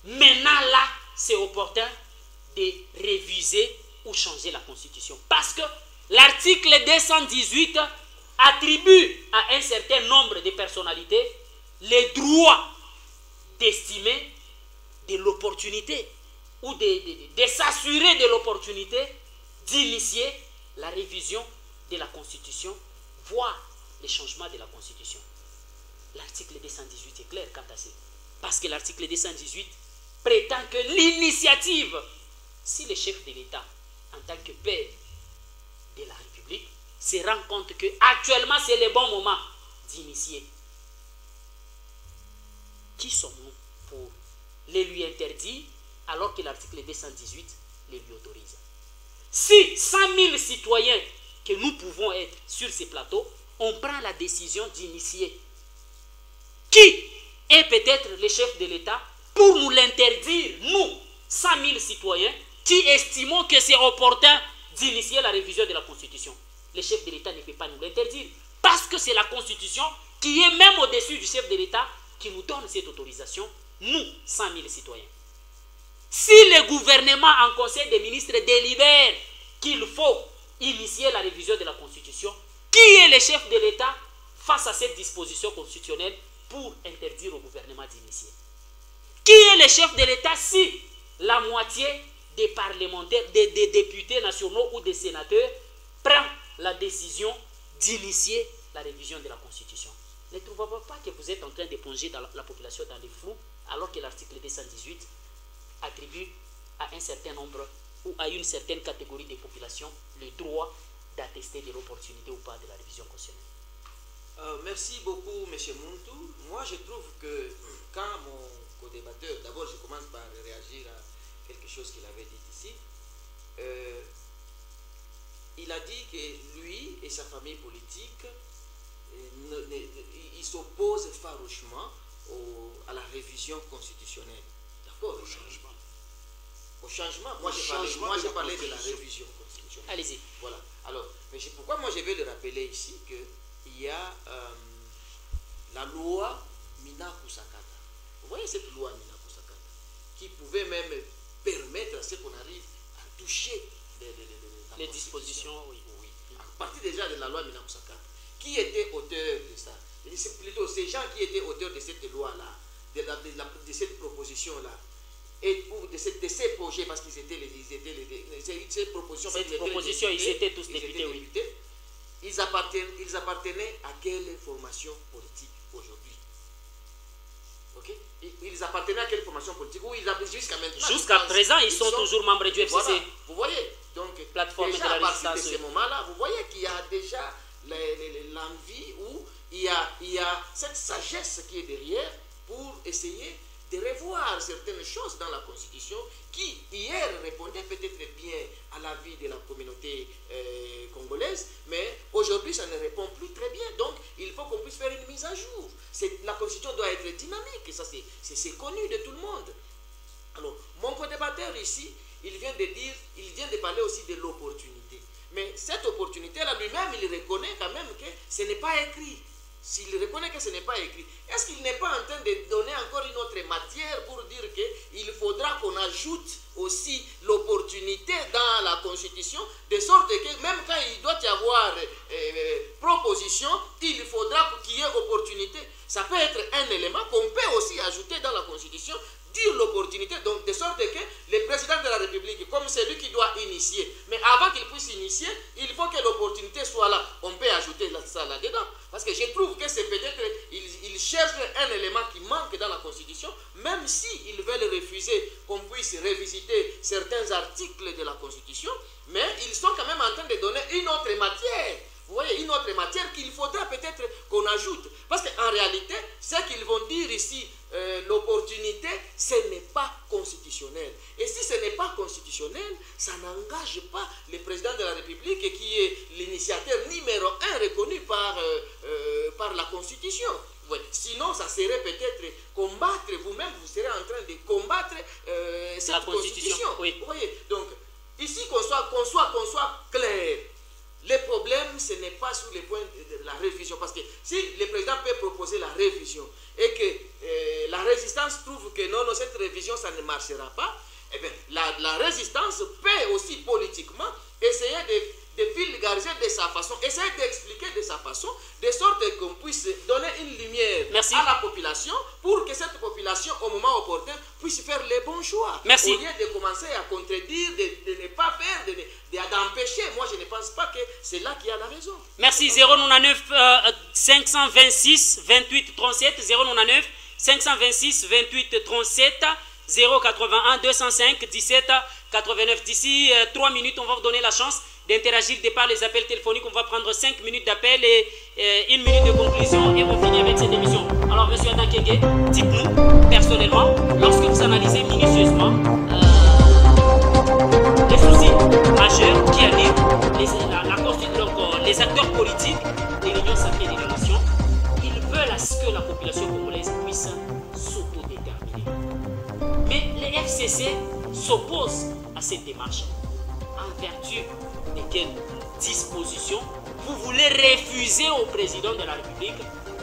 Speaker 4: maintenant là, c'est opportun de réviser ou changer la Constitution. Parce que l'article 218 attribue à un certain nombre de personnalités les droits d'estimer de l'opportunité ou de s'assurer de l'opportunité d'initier la révision de la Constitution, voire les changements de la Constitution. L'article 218 est clair quant à ça. Parce que l'article 218 prétend que l'initiative, si le chef de l'État, en tant que père de la République, se rend compte que actuellement c'est le bon moment d'initier, qui sommes-nous pour les lui interdire alors que l'article 218 les lui autorise? Si 100 000 citoyens que nous pouvons être sur ces plateaux, on prend la décision d'initier, qui est peut-être le chef de l'État pour nous l'interdire, nous, 100 000 citoyens, qui estimons que c'est opportun d'initier la révision de la Constitution? Le chef de l'État ne peut pas nous l'interdire, parce que c'est la Constitution qui est même au-dessus du chef de l'État qui nous donne cette autorisation, nous, 100 000 citoyens. Si le gouvernement en conseil des ministres délibère qu'il faut initier la révision de la Constitution, qui est le chef de l'État face à cette disposition constitutionnelle pour interdire au gouvernement d'initier? Qui est le chef de l'État si la moitié des parlementaires, des députés nationaux ou des sénateurs prend la décision d'initier la révision de la Constitution? Ne trouvez-vous pas que vous êtes en train de plonger la population dans les flous alors que l'article 218 attribue à un certain nombre ou à une certaine catégorie de population le droit d'attester de l'opportunité ou pas de la révision constitutionnelle?
Speaker 2: Merci beaucoup, M. Muntu. Moi, je trouve que quand mon co-débatteur, d'abord je commence par réagir à quelque chose qu'il avait dit ici, il a dit que lui et sa famille politique, ils s'opposent farouchement à la révision constitutionnelle. D'accord? Au changement. Au changement. Moi, j'ai parlé de la révision constitutionnelle.
Speaker 4: Allez-y.
Speaker 2: Voilà. Alors, mais pourquoi moi je vais le rappeler ici qu'il y a la loi Mina Kusakata. Vous voyez cette loi Mina Kusakata qui pouvait même permettre à ce qu'on arrive à toucher
Speaker 4: les dispositions, oui.
Speaker 2: À partir déjà de la loi Mina Kusakata. Qui était auteur de ça? C'est plutôt ces gens qui étaient auteurs de cette loi-là, de cette proposition-là, et de ces projets, parce qu'ils étaient ces propositions,
Speaker 4: ils étaient tous députés, oui.
Speaker 2: Ils appartenaient à quelle formation politique aujourd'hui? Ok? Ils appartenaient à quelle formation politique? Jusqu'à maintenant.
Speaker 4: Jusqu'à présent, ils sont toujours membres du FCC.
Speaker 2: Voilà. Vous voyez? Donc,
Speaker 4: plateforme
Speaker 2: déjà, à partir de ce moment-là, vous voyez qu'il y a déjà l'envie où il y a cette sagesse qui est derrière pour essayer de revoir certaines choses dans la Constitution qui, hier, répondaient peut-être bien à l'avis de la communauté congolaise, mais aujourd'hui, ça ne répond plus très bien. Donc, il faut qu'on puisse faire une mise à jour. La Constitution doit être dynamique, et ça, c'est connu de tout le monde. Alors, mon co-débatteur ici, il vient de parler aussi de l'opportunité. Mais cette opportunité-là, lui-même, il reconnaît quand même que ce n'est pas écrit. S'il reconnaît que ce n'est pas écrit, est-ce qu'il n'est pas en train de donner encore une autre matière pour dire qu'il faudra qu'on ajoute aussi l'opportunité dans la Constitution, de sorte que même quand il doit y avoir proposition, il faudra qu'il y ait opportunité. Ça peut être un élément qu'on peut aussi ajouter dans la Constitution, dire l'opportunité, donc de sorte que le président de la République, comme c'est lui qui doit initier, mais avant qu'il puisse initier, il faut que l'opportunité soit là. On peut ajouter ça là-dedans, parce que je trouve que c'est peut-être qu'ils cherchent un élément qui manque dans la Constitution, même s'ils veulent refuser qu'on puisse revisiter certains articles de la Constitution, mais ils sont quand même en train de donner une autre matière. Vous voyez, une autre matière qu'il faudra peut-être qu'on ajoute. Parce qu'en réalité, ce qu'ils vont dire ici, l'opportunité, ce n'est pas constitutionnel. Et si ce n'est pas constitutionnel, ça n'engage pas le président de la République qui est l'initiateur numéro 1 reconnu par la Constitution. Ouais. Sinon, ça serait peut-être combattre, vous-même, vous serez en train de combattre cette Constitution.
Speaker 4: Oui.
Speaker 2: Vous voyez, donc, ici, qu'on soit clair. Le problème, ce n'est pas sur le point de la révision. Parce que si le président peut proposer la révision et que la résistance trouve que non, cette révision, ça ne marchera pas, eh eh bien, la résistance peut aussi politiquement essayer de vulgariser de sa façon, essayer d'expliquer de sa façon, de sorte qu'on puisse donner une lumière à la population pour que cette population, au moment opportun, puisse faire les bons choix.
Speaker 4: Merci.
Speaker 2: Au lieu de commencer à contredire, de ne pas faire, d'empêcher. Moi, je ne pense pas que c'est là qu'il y a la raison.
Speaker 4: Merci. 099 526 28 37 099 526 28 37 081 205 17 89. D'ici 3 minutes, on va vous donner la chance d'interagir par les appels téléphoniques. On va prendre 5 minutes d'appel et 1 minute de conclusion et on finit avec cette émission. Alors, monsieur Adam Kenge, dites-nous personnellement, lorsque vous analysez minutieusement les soucis majeurs qui animent les acteurs politiques de l'Union sacrée de la nation, ils veulent à ce que la population congolaise puisse s'autodéterminer. Mais les FCC s'opposent à cette démarche. En vertu de quelles dispositions vous voulez refuser au président de la République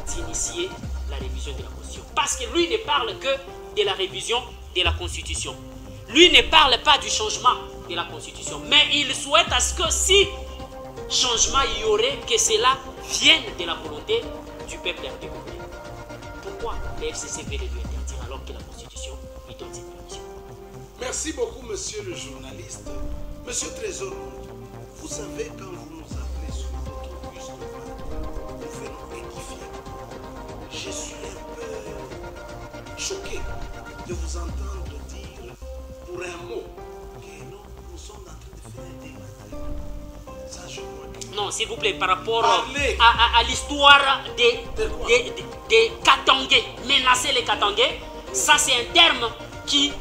Speaker 4: d'initier la révision de la Constitution? Parce que lui ne parle que de la révision de la Constitution. Lui ne parle pas du changement de la Constitution. Mais il souhaite à ce que si changement il y aurait, que cela vienne de la volonté du peuple congolais. Pourquoi le FCC veut le lui interdire alors que la Constitution lui donne cette permission?
Speaker 3: Merci beaucoup, monsieur le journaliste. Monsieur Trésor, vous savez, quand vous nous appelez sur votre bus de voix, nous venons édifier. Je suis un peu choqué de vous entendre dire pour un mot que nous sommes en train de faire un débat. Ça, je crois que...
Speaker 4: Non, s'il vous plaît, par rapport à l'histoire des Katangais, menacer les Katangais, ça c'est un terme qui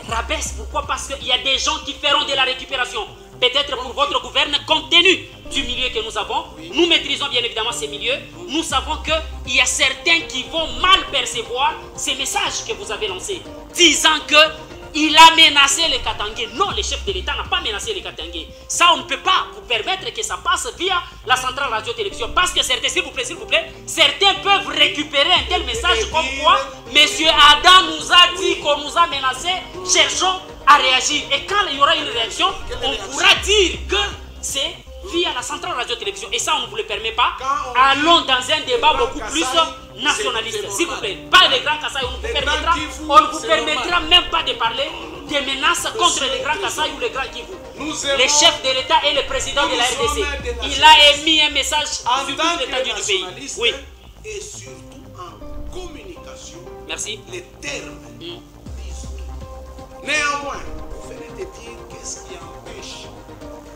Speaker 4: rabaisse. Pourquoi? Parce qu'il y a des gens qui feront de la récupération. Peut-être pour votre gouvernement, compte tenu du milieu que nous avons, nous maîtrisons bien évidemment ces milieux, nous savons qu'il y a certains qui vont mal percevoir ces messages que vous avez lancés, disant qu'il a menacé les Katangais. Non, le chef de l'État n'a pas menacé les Katangais. Ça, on ne peut pas vous permettre que ça passe via la centrale radio-télévision. Parce que certains, s'il vous plaît, certains peuvent récupérer un tel message comme quoi M. Adam nous a dit qu'on nous a menacé. Cherchons à réagir. Et quand il y aura une réaction, on pourra dire que c'est via la centrale radio-télévision. Et ça, on ne vous le permet pas. Allons dans un débat beaucoup plus nationaliste. S'il vous plaît, pas les grands Kassai. On ne vous permettra même pas de parler des menaces contre les grands Kassai ou les grands Kivu. Le chef de l'État et le président de la RDC, il a émis un message sur toute l'étendue du pays. Oui.
Speaker 3: Et surtout en communication.
Speaker 4: Merci.
Speaker 3: Les termes disent tout. Néanmoins, vous venez de dire qu'est-ce qui empêche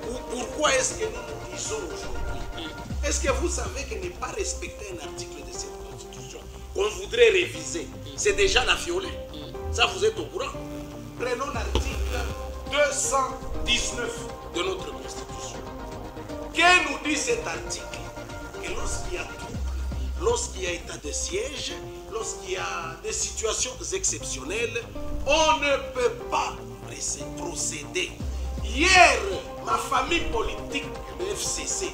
Speaker 3: ou pourquoi est-ce que nous disons aujourd'hui. Est-ce que vous savez que ne pas respecter un article de cette Constitution qu'on voudrait réviser, c'est déjà la violer? Ça, vous êtes au courant. Prenons l'article 219 de notre Constitution. Que nous dit cet article? Que lorsqu'il y a trouble, lorsqu'il y a état de siège, lorsqu'il y a des situations exceptionnelles, on ne peut pas procéder. Hier, ma famille politique, le FCC,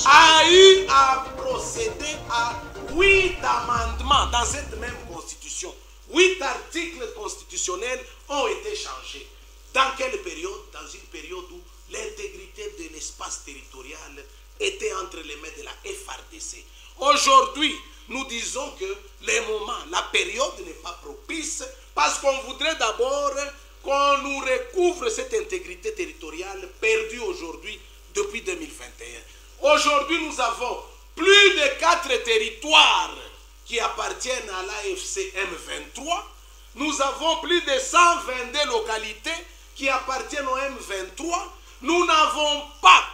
Speaker 3: a eu à procéder à 8 amendements dans cette même Constitution. 8 articles constitutionnels ont été changés. Dans quelle période? Dans une période où l'intégrité de l'espace territorial était entre les mains de la FRDC. Aujourd'hui, nous disons que les moments, la période n'est pas propice parce qu'on voudrait d'abord qu'on nous recouvre cette intégrité territoriale perdue aujourd'hui depuis 2021. Aujourd'hui, nous avons plus de 4 territoires qui appartiennent à l'AFC M23. Nous avons plus de 122 localités qui appartiennent au M23. Nous n'avons pas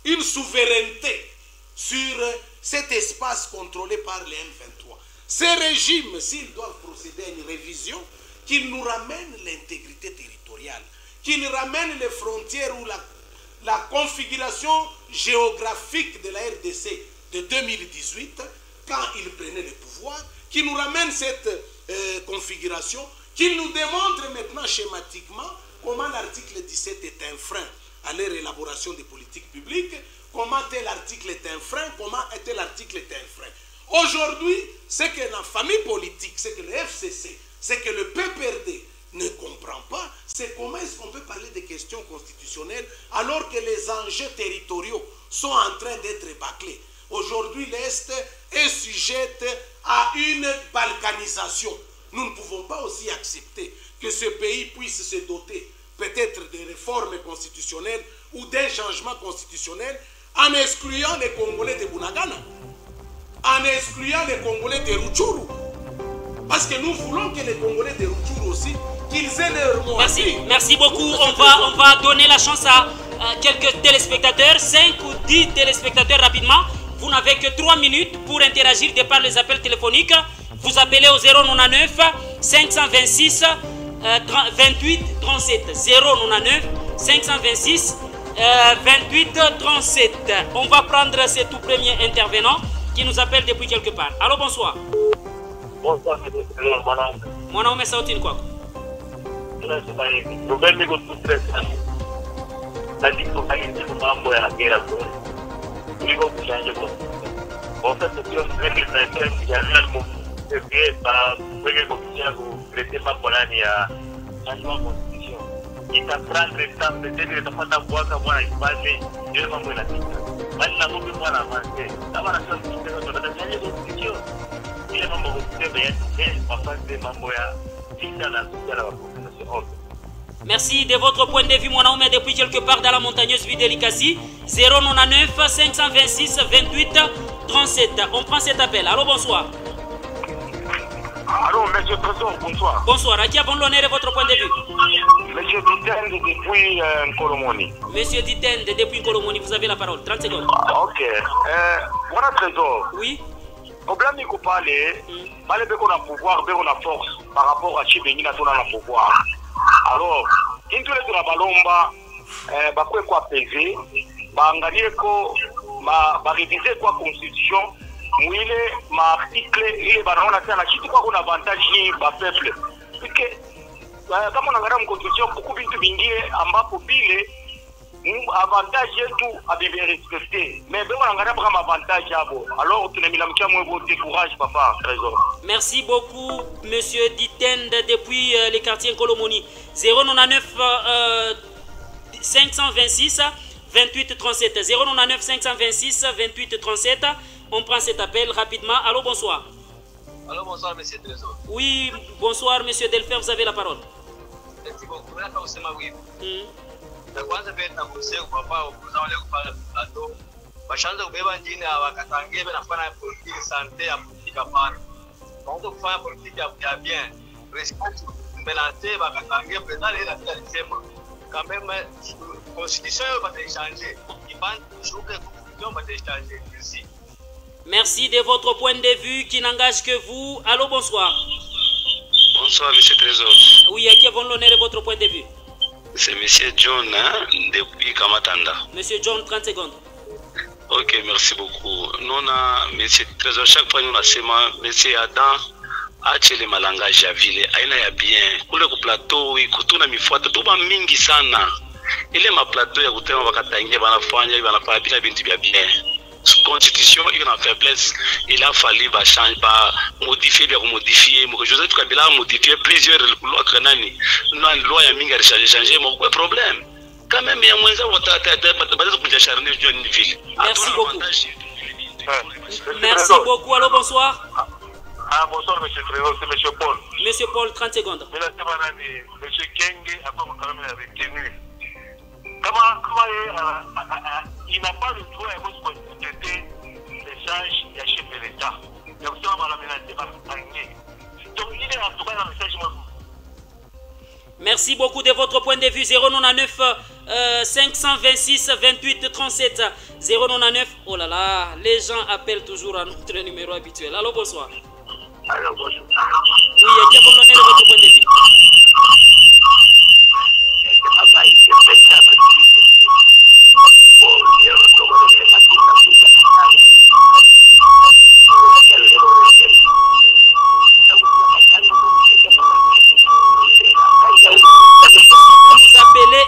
Speaker 3: une souveraineté sur cet espace contrôlé par les M23. Ces régimes, s'ils doivent procéder à une révision, qu'ils nous ramènent l'intégrité territoriale, qu'ils ramènent les frontières ou la configuration géographique de la RDC de 2018, quand ils prenaient le pouvoir, qu'ils nous ramènent cette configuration, qu'ils nous démontrent maintenant schématiquement comment l'article 17 est un frein à leur élaboration des politiques publiques, comment tel article est un frein, comment tel article est un frein. Aujourd'hui, c'est que la famille politique, c'est que le FCC, c'est que le PPRD, ne comprend pas, c'est comment est-ce qu'on peut parler des questions constitutionnelles alors que les enjeux territoriaux sont en train d'être bâclés. Aujourd'hui, l'Est est sujette à une balkanisation. Nous ne pouvons pas aussi accepter que ce pays puisse se doter peut-être de réformes constitutionnelles ou d'un changement constitutionnel en excluant les Congolais de Bunagana, en excluant les Congolais de Rutshuru. Parce que nous voulons que les Congolais de Rutshuru aussi, qu'ils aient leur mot.
Speaker 4: Merci beaucoup. On va donner la chance à quelques téléspectateurs, 5 ou 10 téléspectateurs rapidement. Vous n'avez que 3 minutes pour interagir de par les appels téléphoniques. Vous appelez au 099 526 28 37. 099 526 28 37. On va prendre ce tout premier intervenant qui nous appelle depuis quelque part. Allô, bonsoir.
Speaker 5: Bonsoir,
Speaker 4: Mwanaume sauti ni kwako. Merci de votre point de vue, mon homme, depuis quelque part dans la montagneuse ville de Likasi. 099 526 28 37. On prend cet appel. Allô, bonsoir.
Speaker 5: Allô, monsieur Trésor, bonsoir.
Speaker 4: Bonsoir. À qui avons l'honneur de votre point de vue?
Speaker 5: Monsieur Ditende depuis Kolomoni.
Speaker 4: Monsieur Ditende depuis Kolomoni, vous avez la parole. 30 secondes.
Speaker 5: Ok. Voilà, Trésor.
Speaker 4: Oui.
Speaker 5: Problème est qu'on parle, parle de qu'on a pouvoir, de qu'on a force par rapport à Chibéni, on a pouvoir. Alors, quand tu es dans la balomba, bakwe quoi peser, bangalie ko, réviser quoi constitution, mouille ma article, il est baron la la chute quoi qu'on avantage ba peuple. Parce que comme on a regardé une constitution, beaucoup de bingi amba popile, avantage tout à bien respecter. Mais on a regardé un avantage alors tu n'as mis la courage papa Trésor.
Speaker 4: Merci beaucoup monsieur Ditende depuis les quartiers Kolomoni. 099 526 28 37. 099 526 28 37. On prend cet appel rapidement. Allô, bonsoir.
Speaker 6: Allô, bonsoir, monsieur Trésor.
Speaker 4: Oui, bonsoir, monsieur Delphin, vous avez la parole.
Speaker 6: Merci beaucoup. Là, quand vous oui. Na kwanza pia tunakusia kwa ukuza wale kupala plateau. Bashanza kubeba njini wakatangie na kufanya politique santé ya politique hapana. Kwanza kufanya politique ya bien. Respect menate wakatangie président ile bila alisema. Quand même constitution va changer. Il va toujours que constitution va changer. Merci.
Speaker 4: Merci de votre point de vue qui n'engage que vous. Allô, bonsoir.
Speaker 7: Bonsoir, monsieur Trésor.
Speaker 4: Oui, à qui avons l'honneur de votre point de vue?
Speaker 7: C'est monsieur John depuis Kamatanda.
Speaker 4: Monsieur John, 30 secondes.
Speaker 7: Ok, merci beaucoup. Nous, monsieur Trésor, chaque fois nous avons monsieur Adam, achele malangage ya vile, aina ya bien. Kule ku plateau, ikutuna mifuata, tuba mingi sana. Ile ma plateau ya kutema wakatangia, wanafanya bila bintu vya bien. Constitution, il y a une faiblesse, il a fallu modifier, modifier. Joseph Kabila a modifié plusieurs lois que la loi a mis à changer, mais aucun problème. Quand même, il y a moins de ville.
Speaker 4: Merci beaucoup. Merci beaucoup. Allô, bonsoir.
Speaker 5: Ah, bonsoir, monsieur Trésor, c'est monsieur Paul.
Speaker 4: Monsieur Paul, 30 secondes.
Speaker 5: Monsieur Kenge, après, vous quand même avec tenu. Comment il n'a pas le droit de constater l'échange de chef de l'État. Il y a aussi donc il est en tout cas dans le message.
Speaker 4: Merci beaucoup de votre point de vue. 099 526 28 37. 099. Oh là là, les gens appellent toujours à notre numéro habituel. Allô, bonsoir.
Speaker 5: Alors, bonsoir.
Speaker 4: Oui, à qui avons l'honneur de votre point de vue?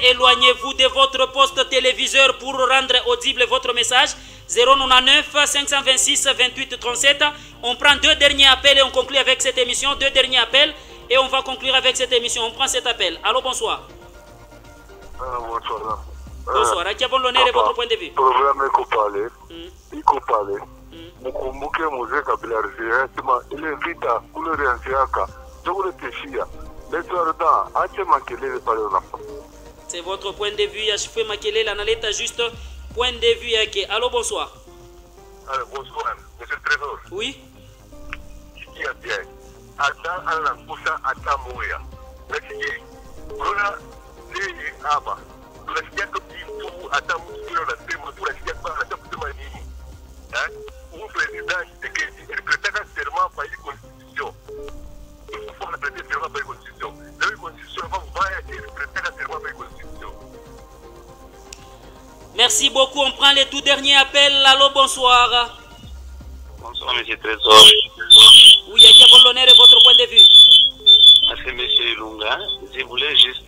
Speaker 4: Éloignez-vous de votre poste téléviseur pour rendre audible votre message. 099 526 28 37. On prend deux derniers appels et on conclut avec cette émission. Deux derniers appels et on va conclure avec cette émission. On prend cet appel. Allô, bonsoir.
Speaker 8: Bonsoir.
Speaker 4: Bonsoir. À qui avons l'honneur et votre point de vue?
Speaker 8: Problème il faut parler. Mukumbuke mzee Kabila alisema ile vita kule Rianziaka ndio tishia. Letorda ache makelele pale unapo.
Speaker 4: C'est votre point de vue. Yashifwe makelele analeta juste point de vue yake. Allô, bonsoir.
Speaker 8: Allô, bonsoir. Monsieur le Trésor.
Speaker 4: Oui.
Speaker 8: Sikia bien. Ata anakusa ata moya. Nasikia. Kuna nini hapa? Tunasikia kitu hata mtu anasema tunasikia kwa hata kusema nini? Un président qui prête serment par une constitution. Il faut prêter serment par une constitution. La constitution va prêter serment par une constitution.
Speaker 4: Merci beaucoup. On prend les tout derniers appels. Allô, bonsoir.
Speaker 7: Bonsoir, monsieur Trésor.
Speaker 4: Oui, à qui avons l'honneur et votre point de vue?
Speaker 7: Merci, monsieur Ilunga. Je voulais juste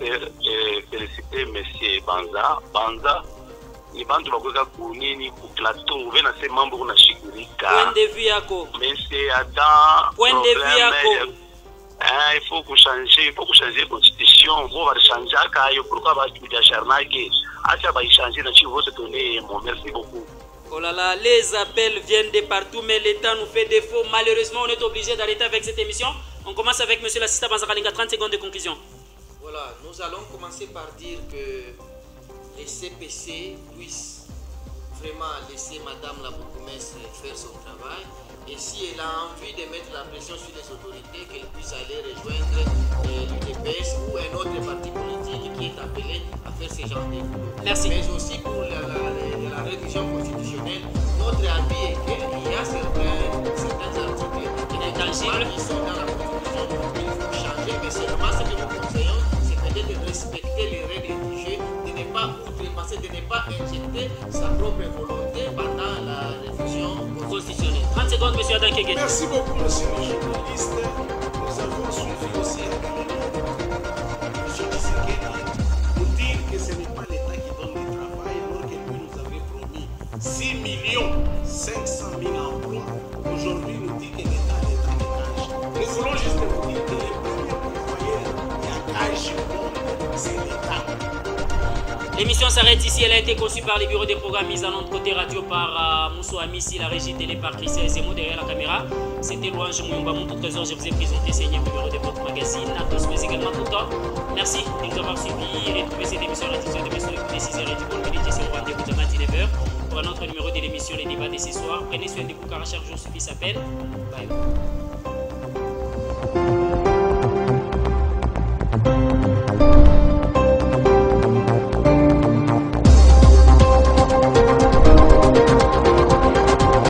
Speaker 7: féliciter monsieur Banza. Banza, ni bantu bakweka kunini ku plateau vena se mambo kuna shikirika.
Speaker 4: Point de vue yako.
Speaker 7: Monsieur Adam.
Speaker 4: Point de vue yako.
Speaker 7: Il faut changer la constitution. Vous allez changer kayo pourquoi va tu acharnaque. Acha va changer na chi vote donner. Merci beaucoup.
Speaker 4: Oh là là, les appels viennent de partout, mais l'État nous fait défaut. Malheureusement, on est obligé d'arrêter avec cette émission. On commence avec monsieur l'assistant Banzakalinga. 30 secondes de conclusion.
Speaker 2: Voilà, nous allons commencer par dire que les CPC puissent vraiment laisser Madame la bourgmestre faire son travail. Et si elle a envie de mettre la pression sur les autorités, qu'elle puisse aller rejoindre l'UDPS ou un autre parti politique qui est appelé à faire ce genre de boulot.
Speaker 4: Merci.
Speaker 2: Mais aussi pour la révision constitutionnelle, notre avis est qu'il y a certains articles qui sont dans la Constitution qu'il faut changer, mais seulement ce que nous conseillons, c'est peut-être de respecter les règles du jeu, de ne pas outrepasser, de ne pas injecter sa propre volonté pendant la révision constitutionnelle.
Speaker 4: 30 secondes, monsieur Adam Kenge.
Speaker 3: Merci beaucoup, monsieur le journaliste. Nous avons suivi aussi M. Tshisekedi nous dire que ce n'est pas l'État qui donne le travail, alors que lui nous avait promis 6 500 000 emplois. Aujourd'hui, nous dit que l'État est cash. Nous voulons juste vous dire que les premiers employeurs qui a cash, c'est l'État.
Speaker 4: L'émission s'arrête ici. Elle a été conçue par les bureaux des programmes mis en ondes côté radio par Mousso Amissi, la régie télé par Christian et Zemo derrière la caméra. C'était Louange Mouyumba, mon tout trésor. Je vous ai présenté ce numéro de votre magazine. À tous, mais également tout le temps. Merci de nous avoir suivis. Retrouvez cette émission à diffusion demain sur les coups de 6h et du bon midi. C'est au rendez-vous de matin 9h pour un autre numéro de l'émission Les Débats de ce soir. Prenez soin de vous car à chaque jour suffit s'appelle. Bye.